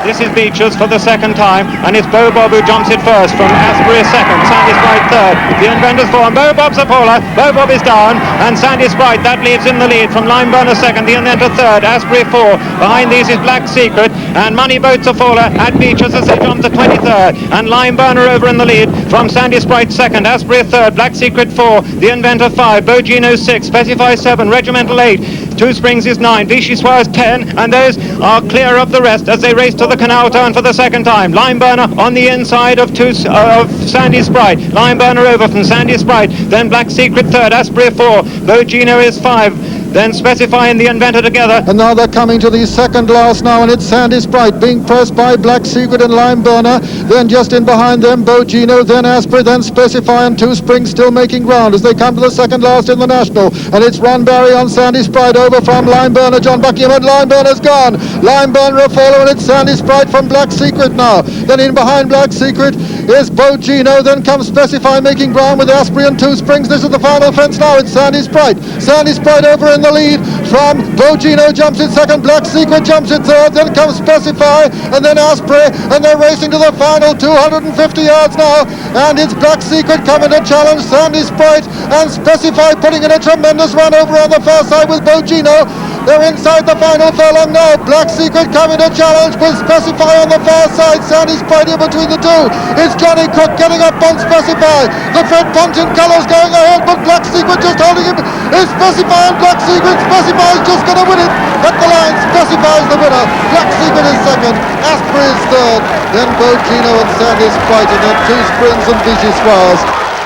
This is Beecher's for the second time, and it's Bo Bob who jumps it first from Asbury second, Sandy Sprite third, the Inventors four, and Bo Bob's a puller. Bo Bob is down, and Sandy Sprite, that leaves in the lead from Limeburner second, the Inventor third, Asbury four, behind these is Black Secret, and Money Boat's a faller at Beecher's as they jump to 23rd, and Limeburner over in the lead from Sandy Sprite second, Asbury third, Black Secret four, the Inventor 5, Bo Gino 6, Specify 7, Regimental 8, Two Springs is 9, Vichy Suarez 10, and those are clear of the rest as they race to the Canal Turn for the second time. Limeburner on the inside of Sandy Sprite. Limeburner over from Sandy Sprite. Then Black Secret third. Asbury 4. Bo Gino is 5. Then Specifying the Inventor together. And now they're coming to the second last now, and it's Sandy Sprite being pressed by Black Secret and Limeburner. Then just in behind them, Bo Gino, then Asprey, then Specify, and Two Springs still making ground as they come to the second last in the National. And it's Ron Barry on Sandy Sprite over from Limeburner, John Buckingham, and Limeburner's gone. Limeburner a follower, and it's Sandy Sprite from Black Secret now. Then in behind Black Secret is Bo Gino, then comes Specify making ground with Asprey and Two Springs. This is the final fence now. It's Sandy Sprite. Sandy Sprite over in the lead from Bo Gino, jumps in second, Black Secret jumps in third, then comes Specify, and then Asprey, and they're racing to the final 250 yards now, and it's Black Secret coming to challenge Sandy Sprite, and Specify putting in a tremendous run over on the far side with Bo Gino. They're inside the final furlong now. Black Secret coming to challenge with Specify on the far side. Sandy Sprite in between the two. It's Johnny Cook getting up on Specify. The Fred Pontin colours going ahead, but Black Secret just holding him. It's Specify and Black Secret. Specify is just going to win it. At the line, Specify is the winner. Black Secret is second. Asprey is third. Then Bo Gino and Sandy Sprite, and then Two Springs and Vichy Suarez.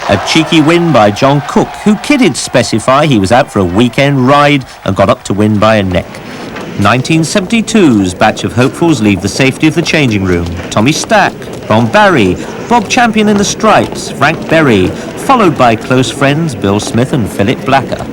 A cheeky win by John Cook, who kidded Specify he was out for a weekend ride and got up to win by a neck. 1972's batch of hopefuls leave the safety of the changing room. Tommy Stack, Ron Barry, Bob Champion in the Stripes, Frank Berry, followed by close friends Bill Smith and Philip Blacker.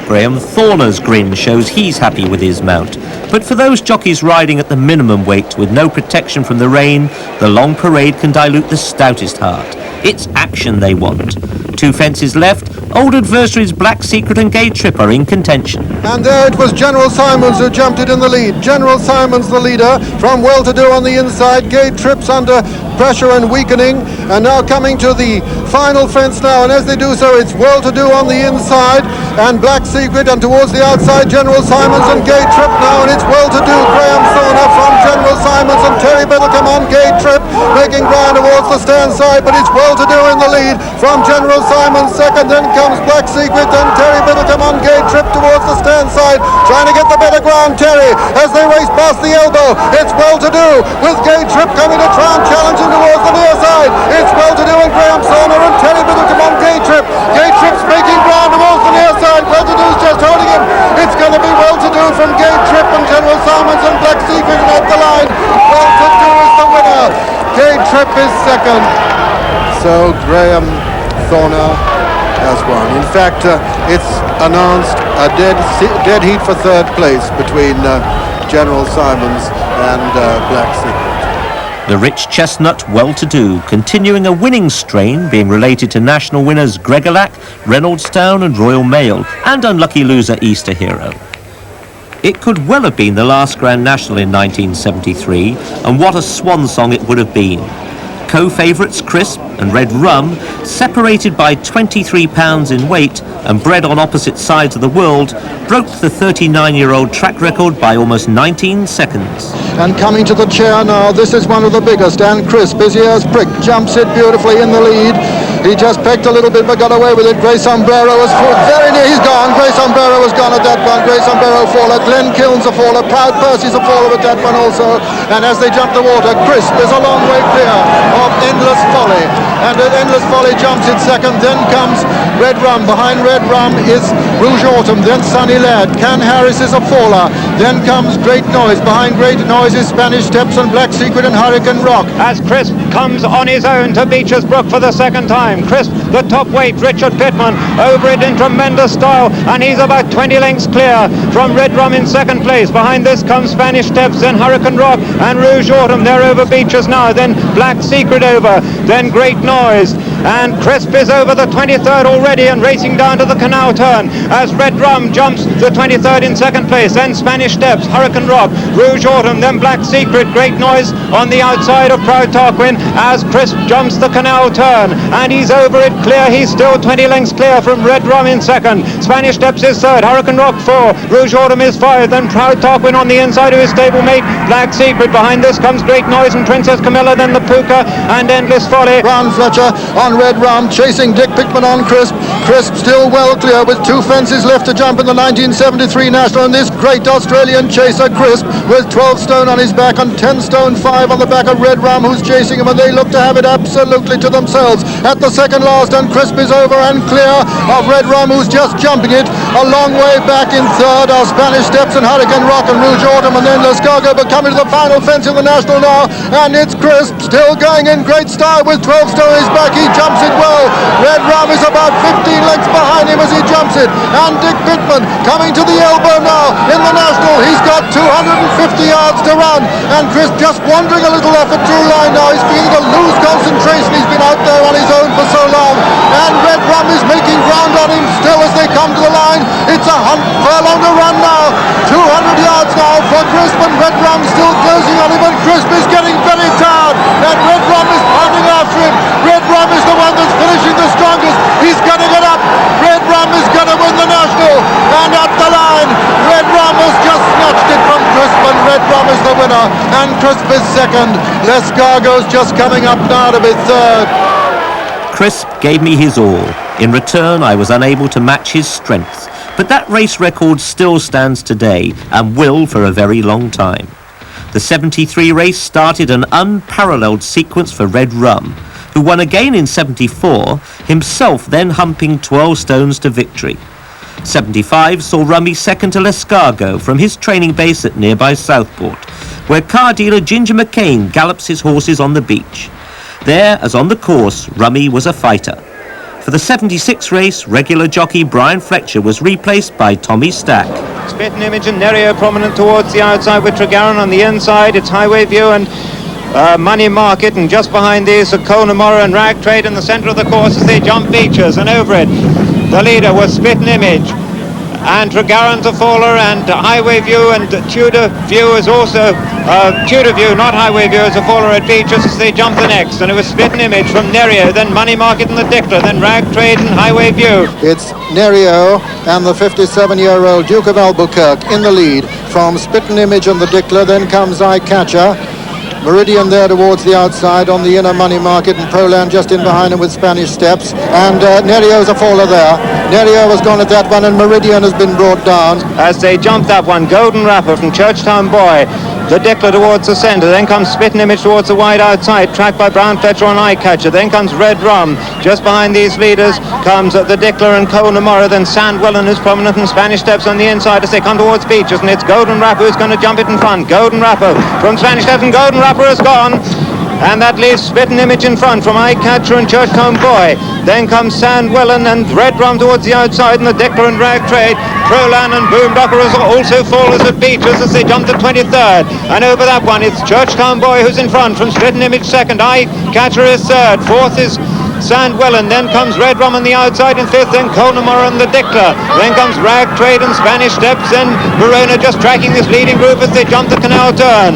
Graham Thorner's grin shows he's happy with his mount. But for those jockeys riding at the minimum weight with no protection from the rain, the long parade can dilute the stoutest heart. It's action they want. 2 fences left, old adversaries Black Secret and Gay Trip are in contention. And there it was General Simons who jumped it in the lead. General Simons the leader from Well-to-Do on the inside. Gay Trip's under pressure and weakening, and now coming to the final fence now, and as they do so it's Well-to-Do on the inside and Black Secret, and towards the outside General Simons and Gay Trip now, and it's Well-to-Do, Graham Thorner from General Simons and Terry Biddlecombe on Gay Trip, making ground towards the stand side, but it's Well-to-Do in the lead from General Simons second, then comes Black Secret, then Terry Biddlecombe on Gay Trip towards the stand side, trying to get the better ground. Terry, as they race past the elbow, it's Well-to-Do with Gay Trip coming to try and challenge him towards the near side. It's Well-to-Do and Graham Thorner and Terry Biddlecombe on Gay Trip. Gay Trip's making ground towards the near side. Well-to-Do's just holding him. It's going to be Well-to-Do from Gay Trip and General Simons and Black Secret at the line. Well-to-Do is the winner. Gay Trip is second. So Graham Thorner has won. In fact, it's announced a dead heat for third place between General Simons and Black Secret. The rich chestnut Well-to-Do continuing a winning strain, being related to national winners Gregorlac, Reynoldstown and Royal Mail, and unlucky loser Easter Hero. It could well have been the last Grand National in 1973, and what a swan song it would have been. Co-favourites Crisp and Red Rum, separated by 23 pounds in weight and bred on opposite sides of the world, broke the 39-year-old track record by almost 19 seconds. And coming to the chair now, this is one of the biggest, and Crisp, his ears pricked, jumps it beautifully in the lead. He just pecked a little bit but got away with it. Grey Sombrero was very near, he's gone. Grey Sombrero was gone at that one. Grey Sombrero faller, Glenn Kiln's a faller, Proud Percy's a faller at that one also. And as they jump the water, Crisp is a long way clear of Endless Folly. And Endless Folly jumps it second, then comes Red Rum. Behind Red Rum is Rouge Autumn, then Sunny Lad. Can Harris is a faller. Then comes Great Noise. Behind Great Noise is Spanish Steps and Black Secret and Hurricane Rock. As Crisp comes on his own to Beecher's Brook for the second time. Crisp, the top weight, Richard Pittman, over it in tremendous style, and he's about 20 lengths clear from Red Rum in second place. Behind this comes Spanish Steps, then Hurricane Rock and Rouge Autumn. They're over Beecher's now, then Black Secret over, then Great Noise, and Crisp is over the 23rd already and racing down to the canal turn as Red Rum jumps the 23rd in second place, then Spanish Steps, Hurricane Rock, Rouge Autumn, then Black Secret, Great Noise on the outside of Proud Tarquin as Crisp jumps the canal turn, and he's over it clear. He's still 20 lengths clear from Red Rum in second. Spanish Steps is third, Hurricane Rock 4, Rouge Autumn is 5, then Proud Tarquin on the inside of his stablemate Black Secret. Behind this comes Great Noise and Princess Camilla, then the Puka and Endless Folly. Brown Fletcher on Red Rum, chasing Dick Pickman on Crisp. Crisp still well clear with 2 fences left to jump in the 1973 National, and this great Australian chaser Crisp with 12 stone on his back and 10 stone 5 on the back of Red Rum, who's chasing him, and they look to have it absolutely to themselves at the second last, and Crisp is over and clear of Red Rum, who's just jumping it a long way back. In third are Spanish Steps and Hurricane Rock and Rouge Autumn, and then Lascargo, but coming to the final fence in the National now, and it's Crisp still going in great style with 12 stone on his back. He jumps it well. Red Rum is about 15 lengths behind him as he jumps it, and Dick Pittman coming to the elbow now in the National. He's got 250 yards to run, and Crisp just wandering a little off a true line now. He's beginning to lose concentration. He's been out there on his own for so long, and Red Rum is making ground on him still as they come to the line. It's a furlong to run now. 200 yards now for Crisp, and Red Rum still closing on him, and Crisp is getting very tired, and Red Rum is pounding after him. Red Rum is the one that's finishing the strongest. He's going to get up. Red Rum is going to win the National, and at the line Red Rum has just snatched it from Crisp, and Red Rum is the winner, and Crisp is second. Lescargo's just coming up now to be third. Crisp gave me his all. In return, I was unable to match his strength, but that race record still stands today and will for a very long time. The 73 race started an unparalleled sequence for Red Rum, who won again in 74, himself then humping 12 stones to victory. 75 saw Rummy second to Lescargo from his training base at nearby Southport, where car dealer Ginger McCain gallops his horses on the beach. There, as on the course, Rummy was a fighter. For the 76 race, regular jockey Brian Fletcher was replaced by Tommy Stack. Spitting Image and Nerio prominent towards the outside with Tregaron on the inside. It's Highway View and Money Market, and just behind these are Connemara and Rag Trade in the centre of the course as they jump features, and over it the leader was Spitting Image and Tregaron to Faller, and Highway View and Tudor View is also Tudor View, not Highway View, as a Faller at features as they jump the next, and it was Spitting Image from Nerio, then Money Market and the Dickler, then Rag Trade and Highway View. It's Nerio and the 57-year-old Duke of Albuquerque in the lead from Spitting Image and the Dickler. Then comes Eye Catcher. Meridian there towards the outside on the inner Money Market, and Proland just in behind him with Spanish Steps, and Nerio's a faller there. Nerio has gone at that one, and Meridian has been brought down. As they jump that one, Golden Rapper from Churchtown Boy, the Dickler towards the centre, then comes Spitting Image towards the wide outside, tracked by Brown Fletcher on Eye Catcher, then comes Red Rum. Just behind these leaders comes the Dickler and Connemara, then Sandwellen is prominent, and Spanish Steps on the inside as they come towards Beaches, and it's Golden Rapper who's going to jump it in front. Golden Rapper from Spanish Steps, and Golden Rapper has gone. And that leaves Spitting Image in front from Eye Catcher and Churchtown Boy. Then comes Sandwellen and Red Rum towards the outside, and the Dickler and Rag Trade. Prolan and Boomdocker also fallers at Beaches as they jump to 23rd. And over that one, it's Churchtown Boy who's in front from Spitting Image second. Eye Catcher is third. Fourth is Sandwellen. Then comes Red Rum on the outside in fifth. Then Connemara and the Dickler. Then comes Rag Trade and Spanish Steps. And Verona just tracking this leading group as they jump the Canal Turn.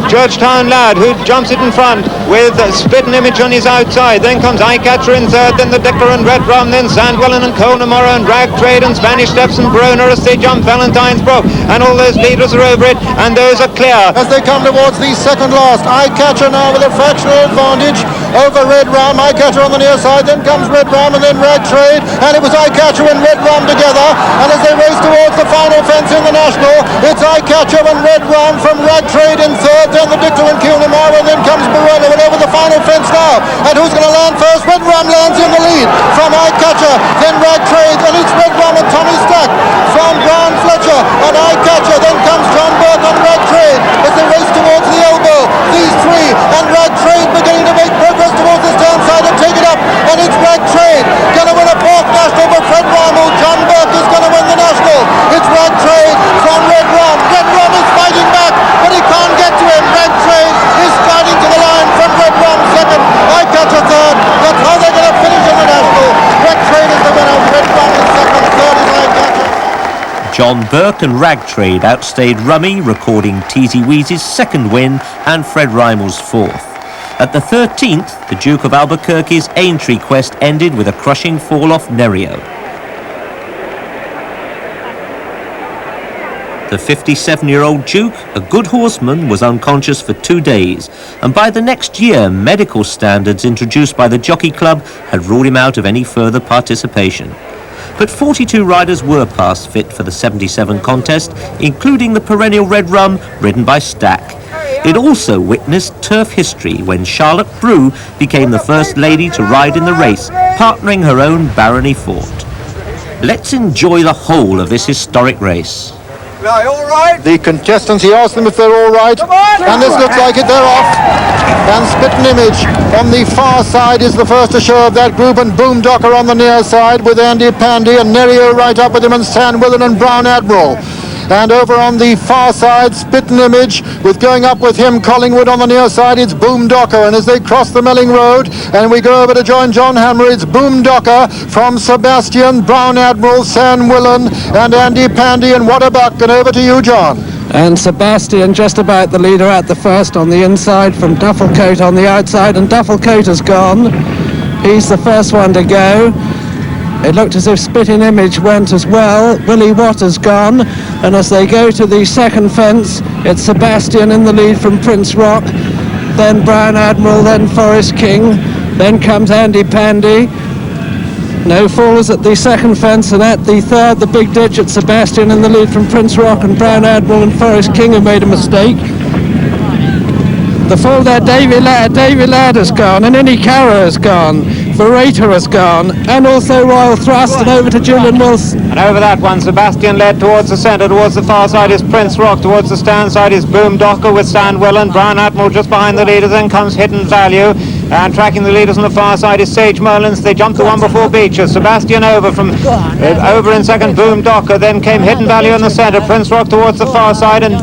Churchtown Lad who jumps it in front with Spitting Image on his outside. Then comes Eye Catcher in third, then the Dickler and Red Rum, then Sandwellen and Connemara and Rag Trade and Spanish Steps and Verona as they jump Valentine's Brook, and all those leaders are over it, and those are clear. As they come towards the second last, Eye Catcher now with a fractional advantage over Red Rum. Eye Catcher on the near side, then comes Red Rum and then Rag Trade, and it was Eye Catcher and Red Rum together, and as they race towards the final fence in the National, it's Eye Catcher and Red Rum from Rag Trade in third, then the Dickler and Connemara, and then comes Verona, and over the final fence now, and who's going to land first? Red Rum lands in the lead from Eye Catcher, then Rag Trade, and it's Red Rum and Tommy Stack from Brown Fletcher and Eye Catcher, then comes John Burke on Rag Trade as they race towards the elbow, these three, and Rag Trade beginning to make progress towards the stern side and take it up, and it's Rag Trade going to win a fourth National for Fred Rymel. John Burke is going to win the National. It's Rag Trade from Red Rum. Red Rum is fighting back, but he can't get to him. Rag Trade is sliding to the line from Red Rum second. Eye Catcher third. That's how they're going to finish in the National. Rag Trade is the winner. Red Rum is second. Third is Eye Catcher. John Burke and Rag Trade outstayed Rummy, recording Teasy Weezy's second win and Fred Rymel's fourth. At the 13th, the Duke of Albuquerque's Aintree quest ended with a crushing fall off Nerio. The 57-year-old Duke, a good horseman, was unconscious for 2 days, and by the next year, medical standards introduced by the Jockey Club had ruled him out of any further participation. But 42 riders were past fit for the 77 contest, including the perennial Red Rum, ridden by Stack. It also witnessed turf history when Charlotte Brew became the first lady to ride in the race, partnering her own Barony Fort. Let's enjoy the whole of this historic race. All right. The contestants, he asked them if they're all right, and this looks like it, they're off. And Spitting Image on the far side is the first to show of that group, and Boomdocker on the near side with Andy Pandy and Nerio right up with him, and Sandwellen and Brown Admiral. And over on the far side, Spitting Image, with going up with him, Collingwood on the near side, it's Boomdocker. And as they cross the Melling Road, and we go over to join John Hammer, it's Boomdocker from Sebastian, Brown Admiral, Sandwellen, and Andy Pandy, and Waterbuck. And over to you, John. And Sebastian just about the leader at the first on the inside from Dufflecoat on the outside, and Dufflecoat has gone. He's the first one to go. It looked as if Spitting Image went as well. Willie Watt has gone, and as they go to the second fence, it's Sebastian in the lead from Prince Rock, then Brown Admiral, then Forest King, then comes Andy Pandy. No fallers at the second fence, and at the third, the big ditch, it's Sebastian in the lead from Prince Rock, and Brown Admiral and Forest King have made a mistake. The fall there, Davy Ladd has gone, and Innie Carrow has gone, Verrater has gone, and also Royal Thrust, and over to Julian Wilson. And over that one, Sebastian led towards the centre. Towards the far side is Prince Rock. Towards the stand side is Boom Docker with Stan Welland. Brown Admiral just behind the leaders. Then comes Hidden Value. And tracking the leaders on the far side is Sage Merlins. They jumped the one before Beecher. Sebastian over in second, Boom Docker. Then came Hidden Value in the centre. Prince Rock towards the far side, and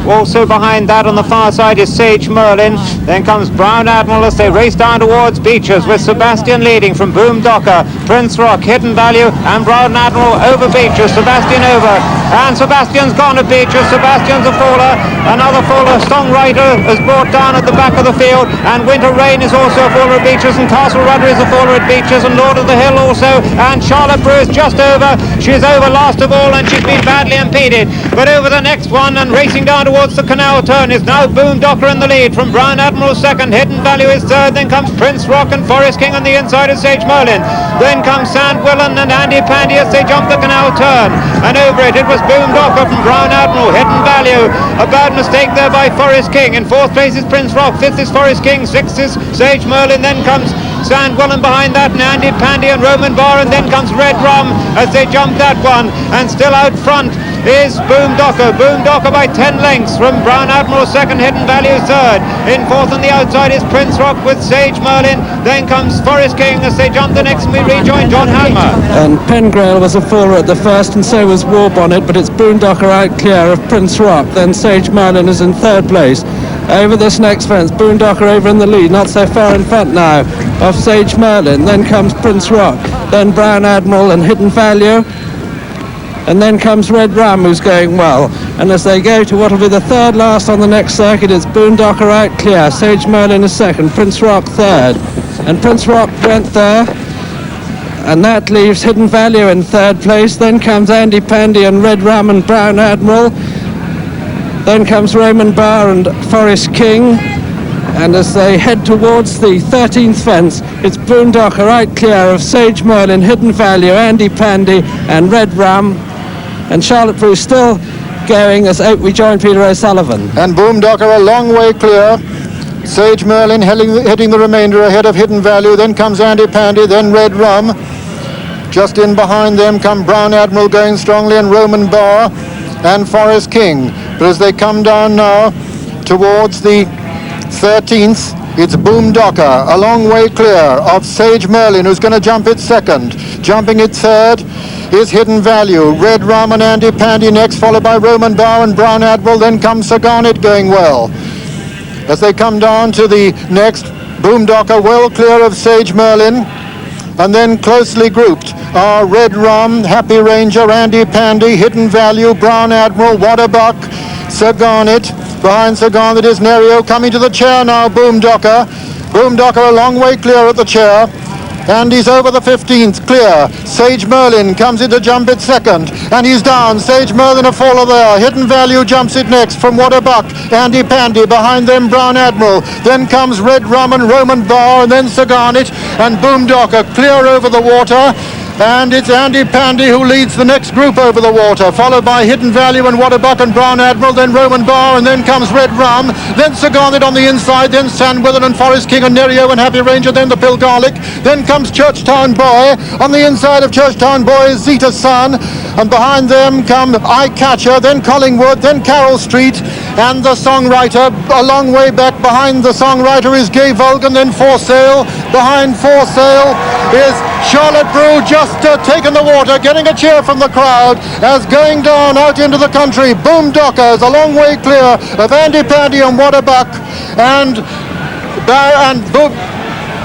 also behind that on the far side is Sage Merlin. Then comes Brown Admiral as they race down towards Beechers, with Sebastian leading from Boom Docker, Prince Rock, Hidden Value, and Brown Admiral over Beechers. Sebastian over, and Sebastian's gone at Beechers. Sebastian's a faller. Another faller, Songwriter, is brought down at the back of the field, and Winter Rain is also a faller at Beechers, and Castle Rudder is a faller at Beechers, and Lord of the Hill also, and Charlotte Brew is just over. She's over last of all, and she's been badly impeded. But over the next one, and racing down towards the canal turn, is now Boom Docker in the lead from Brown Admiral second. Hidden Value is third. Then comes Prince Rock and Forest King on the inside of Sage Merlin. Then comes Sand Willen and Andy Pandy as they jump the canal turn, and over it was Boom Docker from Brown Admiral. Hidden Value, a bad mistake there by Forest King. In fourth place is Prince Rock, fifth is Forest King, sixth is Sage Merlin. Then comes Sand Willen behind that, and Andy Pandy and Roman Barr, and then comes Red Rum as they jump that one. And still out front is Boom Docker. Boom Docker by 10 lengths from Brown Admiral second, Hidden Value third. In fourth on the outside is Prince Rock with Sage Merlin. Then comes Forest King as they jump the next, and we rejoin John Halmer. And Pengrail was a faller at the first, and so was Warbonnet, but it's Boom Docker out clear of Prince Rock. Then Sage Merlin is in third place. Over this next fence, Boom Docker over in the lead, not so far in front now of Sage Merlin. Then comes Prince Rock, then Brown Admiral and Hidden Value, and then comes Red Ram, who's going well. And as they go to what will be the third last on the next circuit, it's Boom Docker out clear, Sage Merlin is second, Prince Rock third, and Prince Rock went there, and that leaves Hidden Value in third place. Then comes Andy Pandy and Red Ram and Brown Admiral. Then comes Roman Barr and Forest King. And as they head towards the 13th fence, it's Boom Docker out clear of Sage Merlin, Hidden Value, Andy Pandy and Red Ram. And Charlotte Brew still going as we join Peter O'Sullivan. And Boom Docker a long way clear. Sage Merlin heading the remainder ahead of Hidden Value. Then comes Andy Pandy, then Red Rum. Just in behind them come Brown Admiral going strongly, and Roman Barr and Forest King. But as they come down now towards the 13th, it's Boom Docker a long way clear of Sage Merlin, who's going to jump it second. Jumping it third is Hidden Value. Red Rum and Andy Pandy next, followed by Roman Barr and Brown Admiral. Then comes Sir Garnet going well. As they come down to the next, Boom Docker well clear of Sage Merlin. And then closely grouped are Red Rum, Happy Ranger, Andy Pandy, Hidden Value, Brown Admiral, Waterbuck, Sir Garnet. Behind Sir Garnet is Nerio coming to the chair now, Boom Docker. Boom Docker a long way clear at the chair. And he's over the 15th, clear. Sage Merlin comes in to jump it second, and he's down. Sage Merlin a faller there. Hidden Value jumps it next from Waterbuck. Andy Pandy, behind them Brown Admiral. Then comes Red Rum and Roman Barr, and then Sir Garnet, and Boom Docker clear over the water. And it's Andy Pandy who leads the next group over the water, followed by Hidden Value and Waterbuck and Brown Admiral, then Roman Barr, and then comes Red Rum, then Sir Garnet on the inside, then Sandwither and Forest King and Nerio and Happy Ranger, then the Pill Garlic, then comes Churchtown Boy. On the inside of Churchtown Boy is Zeta's Son, and behind them come Eye Catcher, then Collingwood, then Carroll Street, and the Songwriter. A long way back behind the Songwriter is Gay Vulcan, then For Sale. Behind For Sale is Charlotte Brew, just taken the water, getting a cheer from the crowd as going down out into the country. Boom Docker is a long way clear of Andy Pandy and Waterbuck, and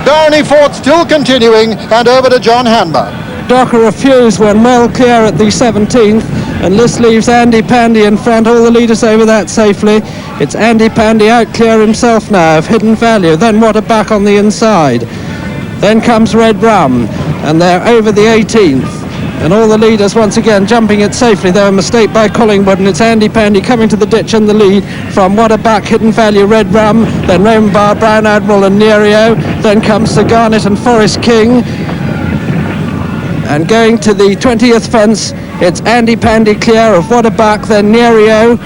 Barney Ford still continuing, and over to John Hanmer. Docker refused when well clear at the 17th, and this leaves Andy Pandy in front, all the leaders over that safely. It's Andy Pandy out clear himself now of Hidden Value, then Waterbuck on the inside. Then comes Red Rum, and they're over the 18th. And all the leaders once again jumping it safely. There a mistake by Collingwood, and it's Andy Pandy coming to the ditch in the lead from Waterbuck, Hidden Value, Red Rum, then Roman Barr, Brown Admiral and Nerio. Then comes Sir Garnet and Forest King. And going to the 20th fence, it's Andy Pandy clear of Waterbuck, then Nerio,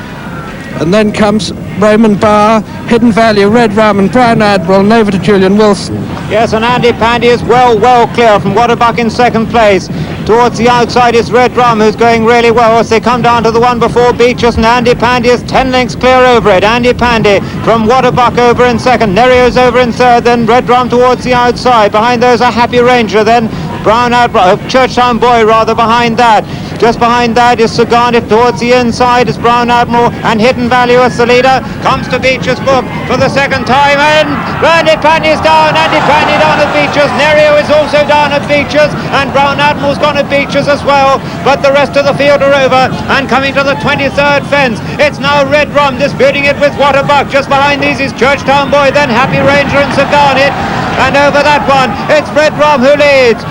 and then comes Roman Bar, Hidden Value, Red Rum and Brown Admiral, and over to Julian Wilson. Yes, and Andy Pandy is well clear from Waterbuck in second place. Towards the outside is Red Rum, who's going really well as they come down to the one before Beaches, and Andy Pandy is 10 lengths clear over it. Andy Pandy from Waterbuck over in second, Nerio's over in third, then Red Rum towards the outside. Behind those a Happy Ranger, then Brown Admiral, Churchtown Boy rather behind that. Just behind that is Sir Garnet. Towards the inside is Brown Admiral, and Hidden Value as the leader. Comes to Beaches Book for the second time, and Andy Pandy is down. Andy Pandy down at Beaches. Nerio is also down at Beaches, and Brown Admiral's gone at Beaches as well. But the rest of the field are over, and coming to the 23rd fence, it's now Red Rum disputing it with Waterbuck. Just behind these is Churchtown Boy, then Happy Ranger and Sir Garnet. And over that one, it's Red Rum who leads.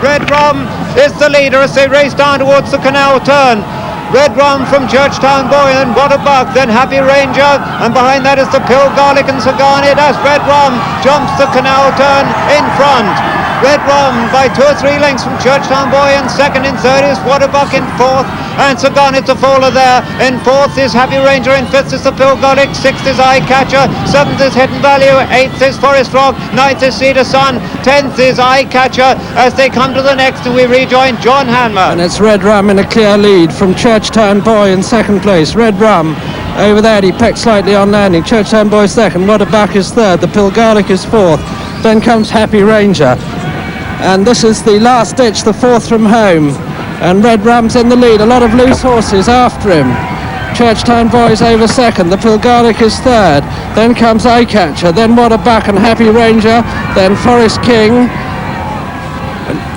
Red Rum is the leader as they race down towards the canal turn. Red Rum from Churchtown Boy and Waterbuck, then Happy Ranger, and behind that is the Pill Garlic and Sir Garnet as Red Rum jumps the canal turn in front. Red Rum by 2 or 3 lengths from Churchtown Boy, and second and third is Waterbuck in fourth, and Sir Garnet's a faller there. In fourth is Happy Ranger, in fifth is the Pill Garlic, sixth is Eye Catcher, seventh is Hidden Value, eighth is Forest Rock, ninth is Cedar Sun, 10th is Eye Catcher as they come to the next, and we rejoin John Hanmer. And it's Red Rum in a clear lead from Churchtown Boy in second place. Red Rum over there, he pecked slightly on landing. Churchtown Boy second, Waterbuck is third, the Pill Garlic is fourth, then comes Happy Ranger. And this is the last ditch, the fourth from home, and Red Rum's in the lead. A lot of loose horses after him. Churchtown Boy's over second, the Pill Garlic is third, then comes Eye Catcher, then Waterbuck and Happy Ranger, then Forest King.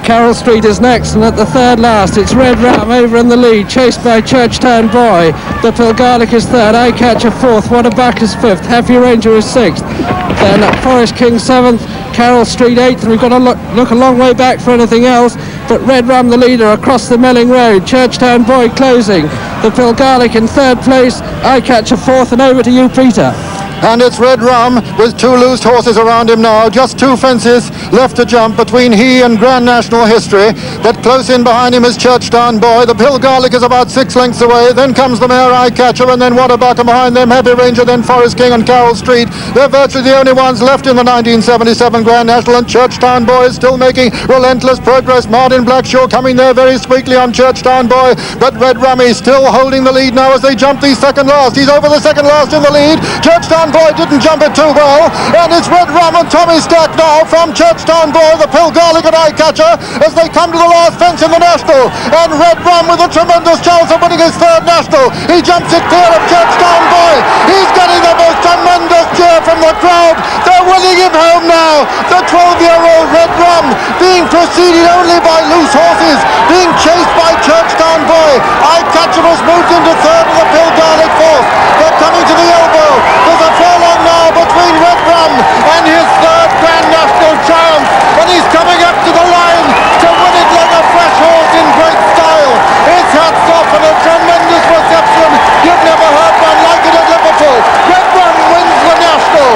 Carroll Street is next, and at the third last it's Red Rum over in the lead, chased by Churchtown Boy. The Pill Garlic is third, Eye Catcher fourth, Waterbuck is fifth, Happy Ranger is sixth, then Forest King seventh, Carroll Street eighth, and we've got to look a long way back for anything else, but Red Rum the leader across the Melling Road, Churchtown Boy closing, the Pill Garlic in third place, Eye Catcher fourth, and over to you, Peter. And it's Red Rum with 2 loose horses around him now. Just 2 fences left to jump between he and Grand National History. But close in behind him is Churchtown Boy. The Pill Garlic is about 6 lengths away. Then comes the mare Eye Catcher, and then Waterbuck, and behind them Happy Ranger, then Forest King and Carroll Street. They're virtually the only ones left in the 1977 Grand National, and Churchtown Boy is still making relentless progress. Martin Blackshaw coming there very squeakly on Churchtown Boy, but Red Rum is still holding the lead now as they jump the second last. He's over the second last in the lead. Churchtown Boy didn't jump it too well, and it's Red Rum and Tommy Stack now from Churchtown Boy, the Pill Garlic and Eye Catcher as they come to the last fence in the National, and Red Rum with a tremendous chance of winning his third National. He jumps it clear of Churchtown Boy. He's getting the most tremendous cheer from the crowd. They're winning him home now. The 12-year-old Red Rum being preceded only by loose horses, being chased by Churchtown Boy. Eye Catcher has moved into third and the Pill Garlic fourth. They're coming to the elbow. There's a furlong now between Red Rum and his third Grand National triumph, and he's coming up to the line to win it like a fresh horse in great style. It's hats off and a tremendous reception. You've never heard one like it at Liverpool. Red Rum wins the National.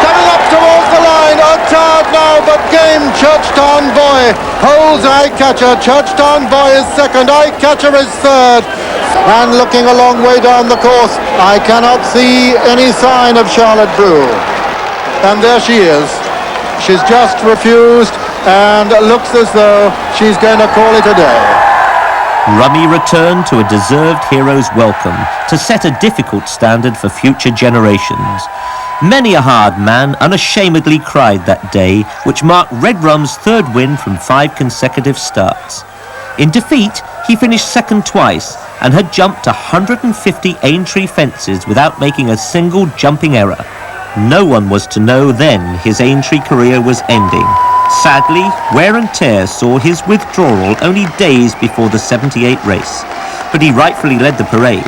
Coming up towards the line, a tired now but game Churchtown Boy holds Eye Catcher. Churchtown Boy is second, Eye Catcher is third. And looking a long way down the course, I cannot see any sign of Charlotte Brew. And there she is. She's just refused and looks as though she's going to call it a day. Rummy returned to a deserved hero's welcome to set a difficult standard for future generations. Many a hard man unashamedly cried that day, which marked Red Rum's third win from 5 consecutive starts. In defeat, he finished second twice and had jumped 150 Aintree fences without making a single jumping error. No one was to know then his Aintree career was ending. Sadly, wear and tear saw his withdrawal only days before the 78 race, but he rightfully led the parade.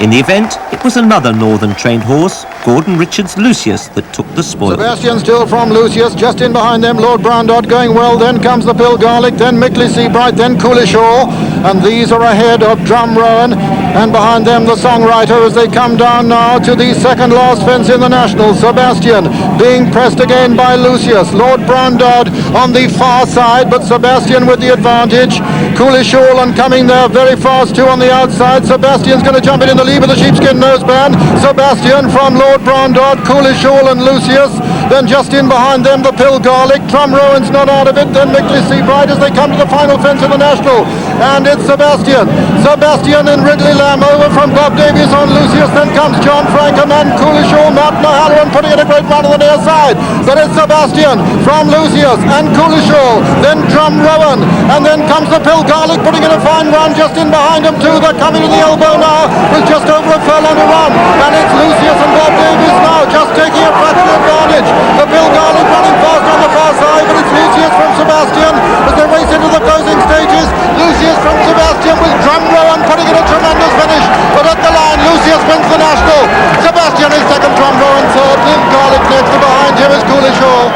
In the event, it was another northern-trained horse, Gordon Richards' Lucius, that took the spoils. Sebastian Still from Lucius, just in behind them, Lord Brown Dot going well, then comes the Pill Garlic, then Mickley Seabright, then Coolishaw, and these are ahead of Drum Rowan, and behind them the Songwriter as they come down now to the second last fence in the National. Sebastian being pressed again by Lucius. Lord Brandard on the far side, but Sebastian with the advantage. Coolish Orland coming there very fast too on the outside. Sebastian's going to jump it in the lead with the sheepskin noseband. Sebastian from Lord Brandard, Coolish Orland, Lucius. Then just in behind them the Pill Garlic. Drum Rowan's not out of it. Then Mickley Seabright as they come to the final fence of the National. And it's Sebastian. Sebastian and Ridley Lamb over from Bob Davies on Lucius. Then comes John Frankham and Coolish Orland. Martin O'Halloran putting in a great run on the near side. But it's Sebastian from Lucius and Coolish Orland. Then Drum Rowan. And then comes the Pill Garlic putting in a fine run just in behind him too. They're coming to the elbow now with just over a furlong to run. And it's Lucius and Bob Davies now just taking a fractional advantage. The Pill Garlic running fast on the far side, but it's Lucius from Sebastian as they race into the closing stages. Lucius from Sebastian with Drum Rowan putting in a tremendous finish, but at the line Lucius wins the National. Sebastian is second, Drum Rowan third, Pill Garlic next, and behind him is Coolish Orland.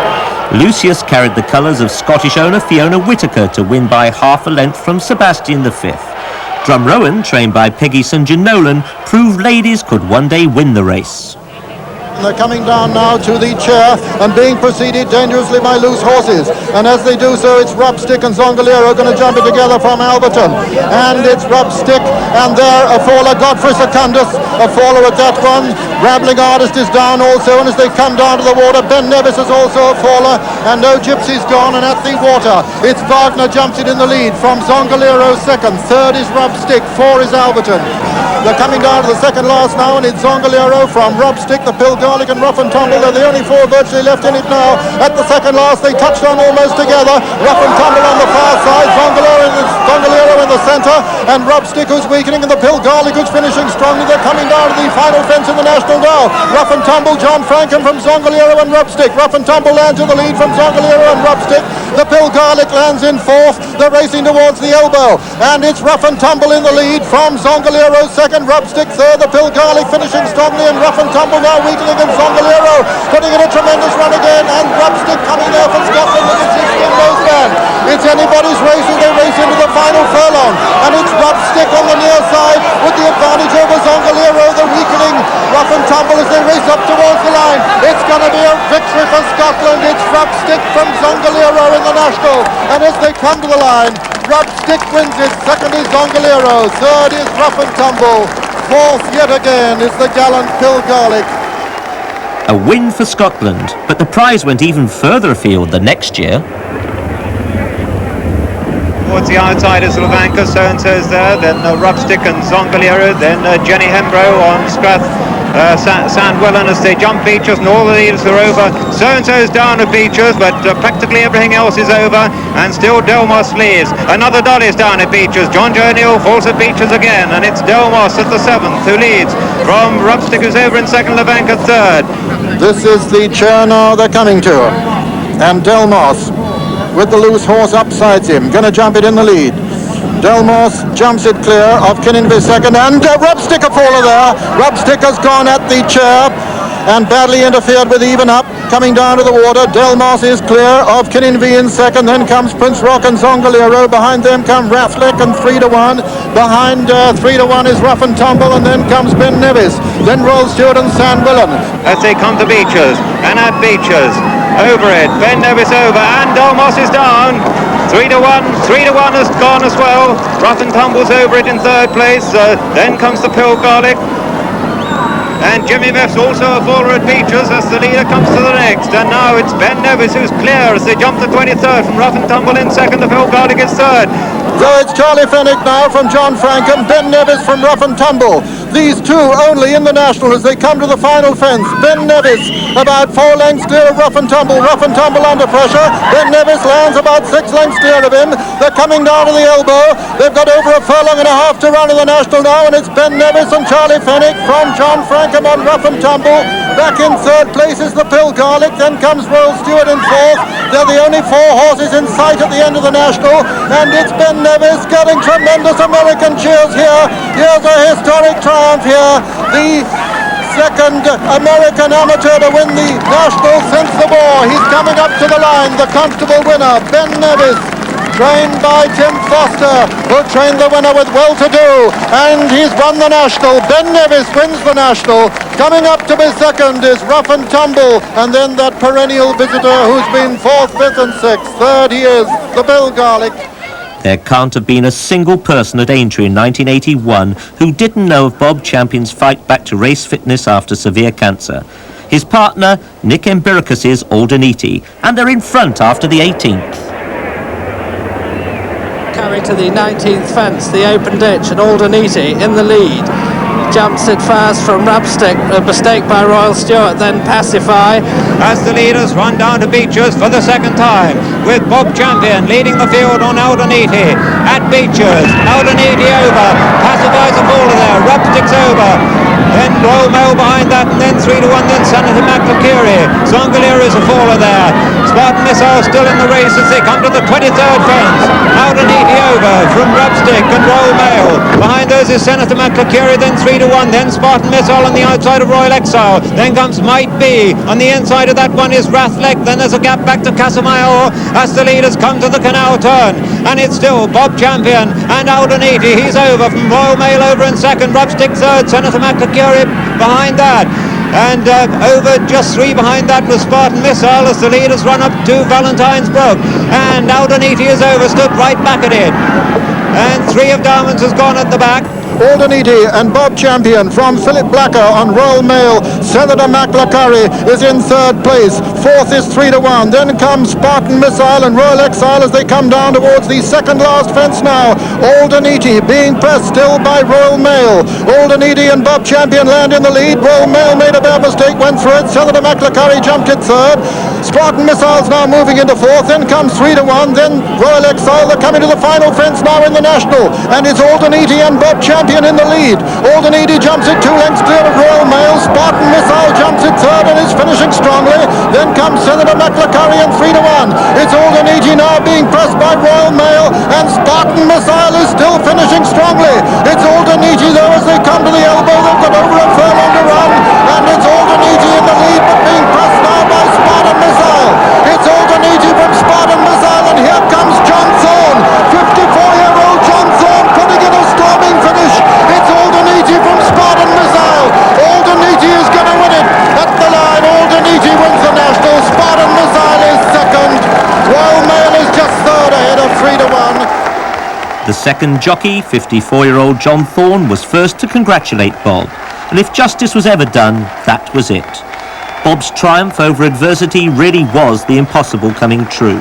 Lucius carried the colours of Scottish owner Fiona Whittaker to win by half a length from Sebastian V. Drum Rowan, trained by Peggy St. John Nolan, proved ladies could one day win the race. They're coming down now to the chair and being preceded dangerously by loose horses. And as they do so, it's Rubstick and Zongalero going to jump it together from Alberton. And it's Rubstick and there a faller, Godfrey Secundus, a faller at that one. Rabbling Artist is down also, and as they come down to the water, Ben Nevis is also a faller, and No Gypsy's gone, and at the water, it's Wagner jumps it in the lead from Zongalero second. Third is Rubstick, four is Alberton. They're coming down to the second last now, and it's Zongalero from Rubstick, the Pill Garlic and Rough and Tumble. They're the only four virtually left in it now. At the second last, they touched on almost together. Rough and Tumble on the far side, Zongalero in the centre, and Rubstick who's weakening, and the Pill Garlic who's finishing strongly. They're coming down to the final fence in the National now. Rough and Tumble, John Frankham from Zongalero and Rubstick. Rough and Tumble lands in the lead from Zongalero and Rubstick. The Pill Garlic lands in fourth. They're racing towards the elbow, and it's Rough and Tumble in the lead from Zongalero second, Rubstick third. The Pill Garlic finishing strongly, and Rough and Tumble now weakening, and Zongalero putting in a tremendous run again, and Rubstick coming there for Scotland with its skin noseband. It's anybody's race as they race into the final furlong, and it's Rubstick on the near side with the advantage over Zongalero, the weakening Rough and Tumble as they race up towards the line. It's going to be a victory for Scotland. It's Rubstick from Zongalero in the National, and as they come to the line, Rubstick wins it. Second is Zongalero, third is Rough and Tumble, fourth yet again is the gallant Pill Garlic. A win for Scotland, but the prize went even further afield the next year. Towards the outside is Levanka, so-and-so's there, then Rubstick and Zongalero, then Jenny Hembro on Strath Sandwellan as they jump Beechers, and all the leaders are over. So-and-so's down at Beechers, but practically everything else is over, and still Delmos leads. Another Dolly's down at Beechers. John Joe O'Neill falls at Beechers again, and it's Delmos at the seventh who leads from Rubstick, who's over in second, Levanka third. This is the chair now they're coming to, and Delmos with the loose horse upsides him, gonna jump it in the lead. Delmos jumps it clear of Kinninvy second, and Rubstick a faller there. Rubstick has gone at the chair and badly interfered with even up. Coming down to the water, Delmos is clear of Kinninvy in second, then comes Prince Rock and Zongalero. Behind them come Rathlick and 3-1. Behind 3-1 is Rough and Tumble, and then comes Ben Nevis. Then Roll Stewart and Sandwillan. As they come to Beechers, and at Beechers, over it, Ben Nevis over, and Delmos is down. 3-1 has gone as well. Rough and Tumble's over it in third place. Then comes the Pill Garlic. And Jimmy Meff's also a faller at Beechers as the leader comes to the next. And now it's Ben Nevis who's clear as they jump to 23rd from Rough and Tumble in second. The Pill Garlic is third. So it's Charlie Fenwick now from John Frankham, Ben Nevis from Rough and Tumble. These two only in the National as they come to the final fence. Ben Nevis about 4 lengths clear of Rough and Tumble. Rough and Tumble under pressure. Ben Nevis lands about 6 lengths clear of him. They're coming down to the elbow. They've got over a furlong and a half to run in the National now, and it's Ben Nevis and Charlie Fenwick from John Frankham on Rough and Tumble. Back in third place is the Pill Garlic. Then comes Royal Stewart in fourth. They're the only 4 horses in sight at the end of the National, and it's Ben Nevis getting tremendous American cheers here. Here's a historic triumph here. The second American amateur to win the National since the war. He's coming up to the line, the comfortable winner, Ben Nevis. trained by Tim Foster, who trained the winner with Well To Do, and he's won the National. Ben Nevis wins the National. Coming up to be second is Rough and Tumble, and then that perennial visitor who's been fourth, fifth and sixth. Third he is the Bill Garlic. There can't have been a single person at Aintree in 1981 who didn't know of Bob Champion's fight back to race fitness after severe cancer. His partner, Nick Embiricus's Aldeniti, and they're in front after the 18th. Coming to the 19th fence, the open ditch, and Aldeniti in the lead. Jumps it fast from Rubstick, a mistake by Royal Stewart, then Pacify. As the leaders run down to Beechers for the second time, with Bob Champion leading the field on Aldeniti. At Beechers, Aldeniti over, Pacify's a faller there, Rubstick's over. Then Royal Mail behind that, and then 3-1, then Senator McLacurry. Songolier is a faller there. Spartan Missile still in the race as they come to the 23rd fence. Aldeniti over from Rubstick and Royal Mail. Behind those is Senator McLacurry, then 3-1, then Spartan Missile on the outside of Royal Exile. Then comes Might Be. On the inside of that one is Rathlek. Then there's a gap back to Casamayor as the leaders come to the canal turn. And it's still Bob Champion and Aldeniti. He's over from Royal Mail over in second. Rubstick third. Senator McLacurry behind that. And over just 3 behind that was Spartan Missile as the leaders run up to Valentine's Brook. And Aldeniti is over, stood right back at it. And 3 of Diamonds has gone at the back. Aldeniti and Bob Champion from Philip Blacker on Royal Mail. Senator McLacurry is in third place. Fourth is 3-1. Then comes Spartan Missile and Royal Exile as they come down towards the second last fence now. Aldeniti being pressed still by Royal Mail. Aldeniti and Bob Champion land in the lead. Royal Mail made a bad mistake, went through it. Senator McLacurry jumped it third. Spartan Missile's now moving into fourth. Then comes 3-1. Then Royal Exile. They're coming to the final fence now in the National. And it's Aldeniti and Bob Champion in the lead. Aldeniti jumps it 2 lengths clear of Royal Mail. Spartan Missile jumps it third and is finishing strongly. Then comes Senator McLacurry and 3-1. It's Aldeniti now being pressed by Royal Mail, and Spartan Missile is still finishing strongly. It's Aldeniti though as they come to the elbow. They've got over a furlong to run, and it's Aldeniti in the lead but being pressed now by Spartan Missile. It's Aldeniti from Spartan Missile, and here comes John Thorne, 54-year-old John Thorne, putting in a storming finish. It's Aldeniti from Spartan Missile. Aldeniti is going to win it at the line. Aldeniti wins the National. Spartan Missile is second. Royal Mail is just third ahead of 3-1. The second jockey, 54-year-old John Thorne, was first to congratulate Bob. And if justice was ever done, that was it. Bob's triumph over adversity really was the impossible coming true.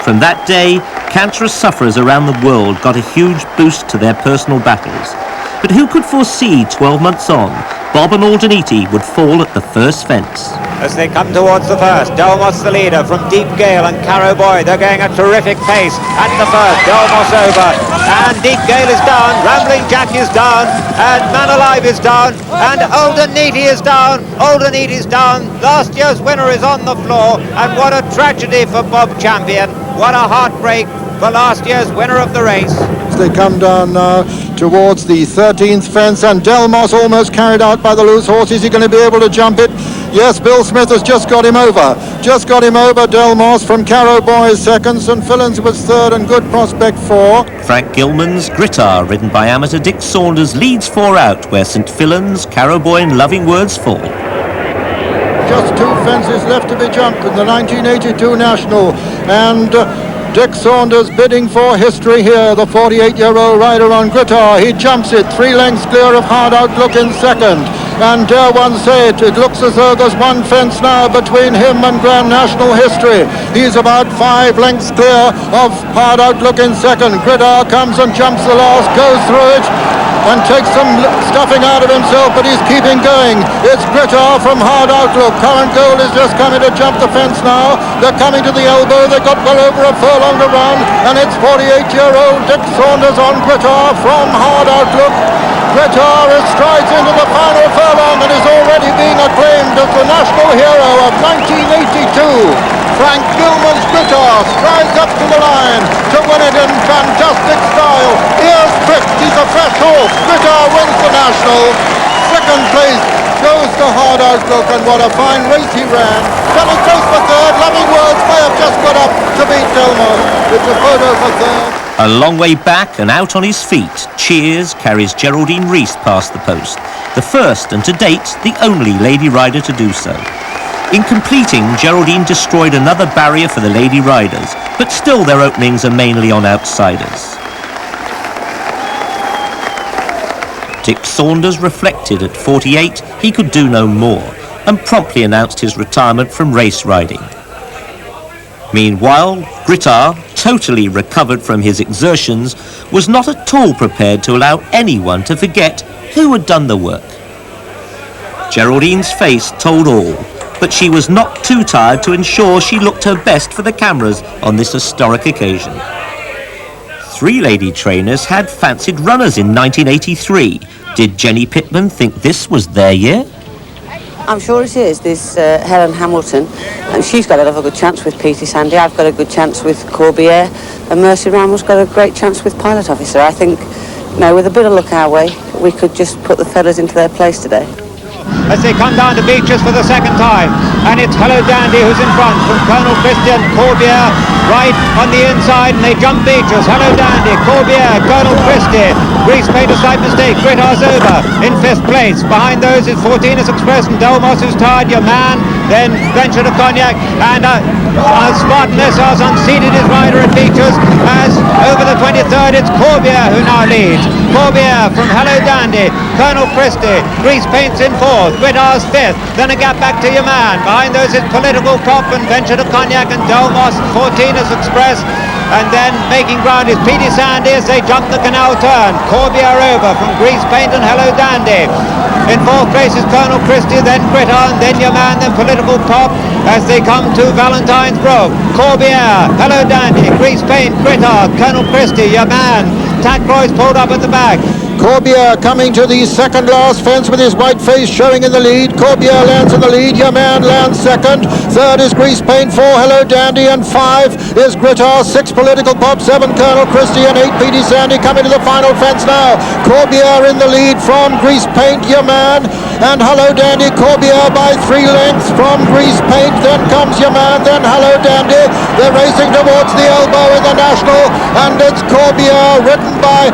From that day, cancerous sufferers around the world got a huge boost to their personal battles. But who could foresee 12 months on, Bob and Aldeniti would fall at the first fence? As they come towards the first, Delmos the leader from Deep Gale and Carrow Boy. They're going at terrific pace at the first. Delmos over, and Deep Gale is down, Rambling Jack is down, and Man Alive is down, and Aldeniti is down. Aldeniti's down. Last year's winner is on the floor, and what a tragedy for Bob Champion. What a heartbreak for last year's winner of the race. They come down now towards the 13th fence, and Delmos almost carried out by the loose horse. Is he going to be able to jump it? Yes, Bill Smith has just got him over. Just got him over. Delmos from Carrow Boy is second. St. Fillins was third, and Good Prospect four. Frank Gilman's Grittar, ridden by amateur Dick Saunders, leads 4 out, where St. Fillins, Carrow Boy and Loving Words fall. Just 2 fences left to be jumped in the 1982 National, and Dick Saunders bidding for history here, the 48-year-old rider on Grittar. He jumps it 3 lengths clear of Hard Outlook in second. And dare one say it, it looks as though there's 1 fence now between him and Grand National History. He's about 5 lengths clear of Hard Outlook in second. Grittar comes and jumps the last, goes through it, and takes some stuffing out of himself, but he's keeping going. It's Grittar from Hard Outlook. Current Gold is just coming to jump the fence now. They're coming to the elbow. They've got well over a furlong to run, and it's 48-year-old Dick Saunders on Grittar from Hard Outlook. Grittar strides into the final furlong and is already being acclaimed as the national hero of 1982. Frank Gilman's Grittar strides up to the line to win it in fantastic style. Here's Trick, he's a fresh horse. Grittar wins the National. Second place goes to Hard Outlook, and what a fine race he ran. Fell a close for third. Loving Words may have just got up to beat Delmont. It's a photo for third. A long way back and out on his feet, Cheers carries Geraldine Rees past the post, the first and to date the only lady rider to do so. In completing, Geraldine destroyed another barrier for the lady riders, but still their openings are mainly on outsiders. Dick Saunders reflected at 48 he could do no more and promptly announced his retirement from race riding. Meanwhile, Grittard, totally recovered from his exertions, was not at all prepared to allow anyone to forget who had done the work. Geraldine's face told all, but she was not too tired to ensure she looked her best for the cameras on this historic occasion. 3 lady trainers had fancied runners in 1983. Did Jenny Pitman think this was their year? I'm sure it is. There's Helen Hamilton, and she's got a have a good chance with Peter Sandy. I've got a good chance with Corbière, and Mercy Ramos got a great chance with Pilot Officer. I think, you know, with a bit of luck our way, we could just put the fellas into their place today. As they come down to Beaches for the second time, and it's Hello Dandy who's in front from Colonel Christian. Corbière right on the inside, and they jump Beaches. Hello Dandy, Corbière, Colonel Christie. Grease made a slight mistake. Grittard's over in 5th place. Behind those is 14ers Express and Delmos, who's tired. Your man, then Venture of Cognac, and Spartan SR's unseated his rider at Beaches. As over the 23rd, it's Corbière who now leads. Corbière from Hello Dandy, Colonel Christie. Grease Paint's in 4th, Grittard's 5th. Then a gap back to your man. Behind those is Political Pop and Venture of Cognac and Delmos, 14ers Express. And then making ground is Petey Sandy as they jump the canal turn. Corbière over from Grease Paint and Hello Dandy. In 4th place is Colonel Christie, then Grittard, and then your man, then Political Pop as they come to Valentine's Grove. Corbière, Hello Dandy, Grease Paint, Grittard, Colonel Christie, your man. Tackroy's pulled up at the back. Corbière coming to the second last fence with his white face showing in the lead. Corbière lands in the lead. Your man lands second. 3rd is Grease Paint. 4 Hello Dandy, and 5 is Grittard. 6 Political Pop. 7 Colonel Christie, and 8 Petey Sandy coming to the final fence now. Corbière in the lead from Grease Paint, your man, and Hello Dandy. Corbière by 3 lengths from Grease Paint. Then comes your man, then Hello Dandy. They're racing towards the elbow in the National, and it's Corbière ridden by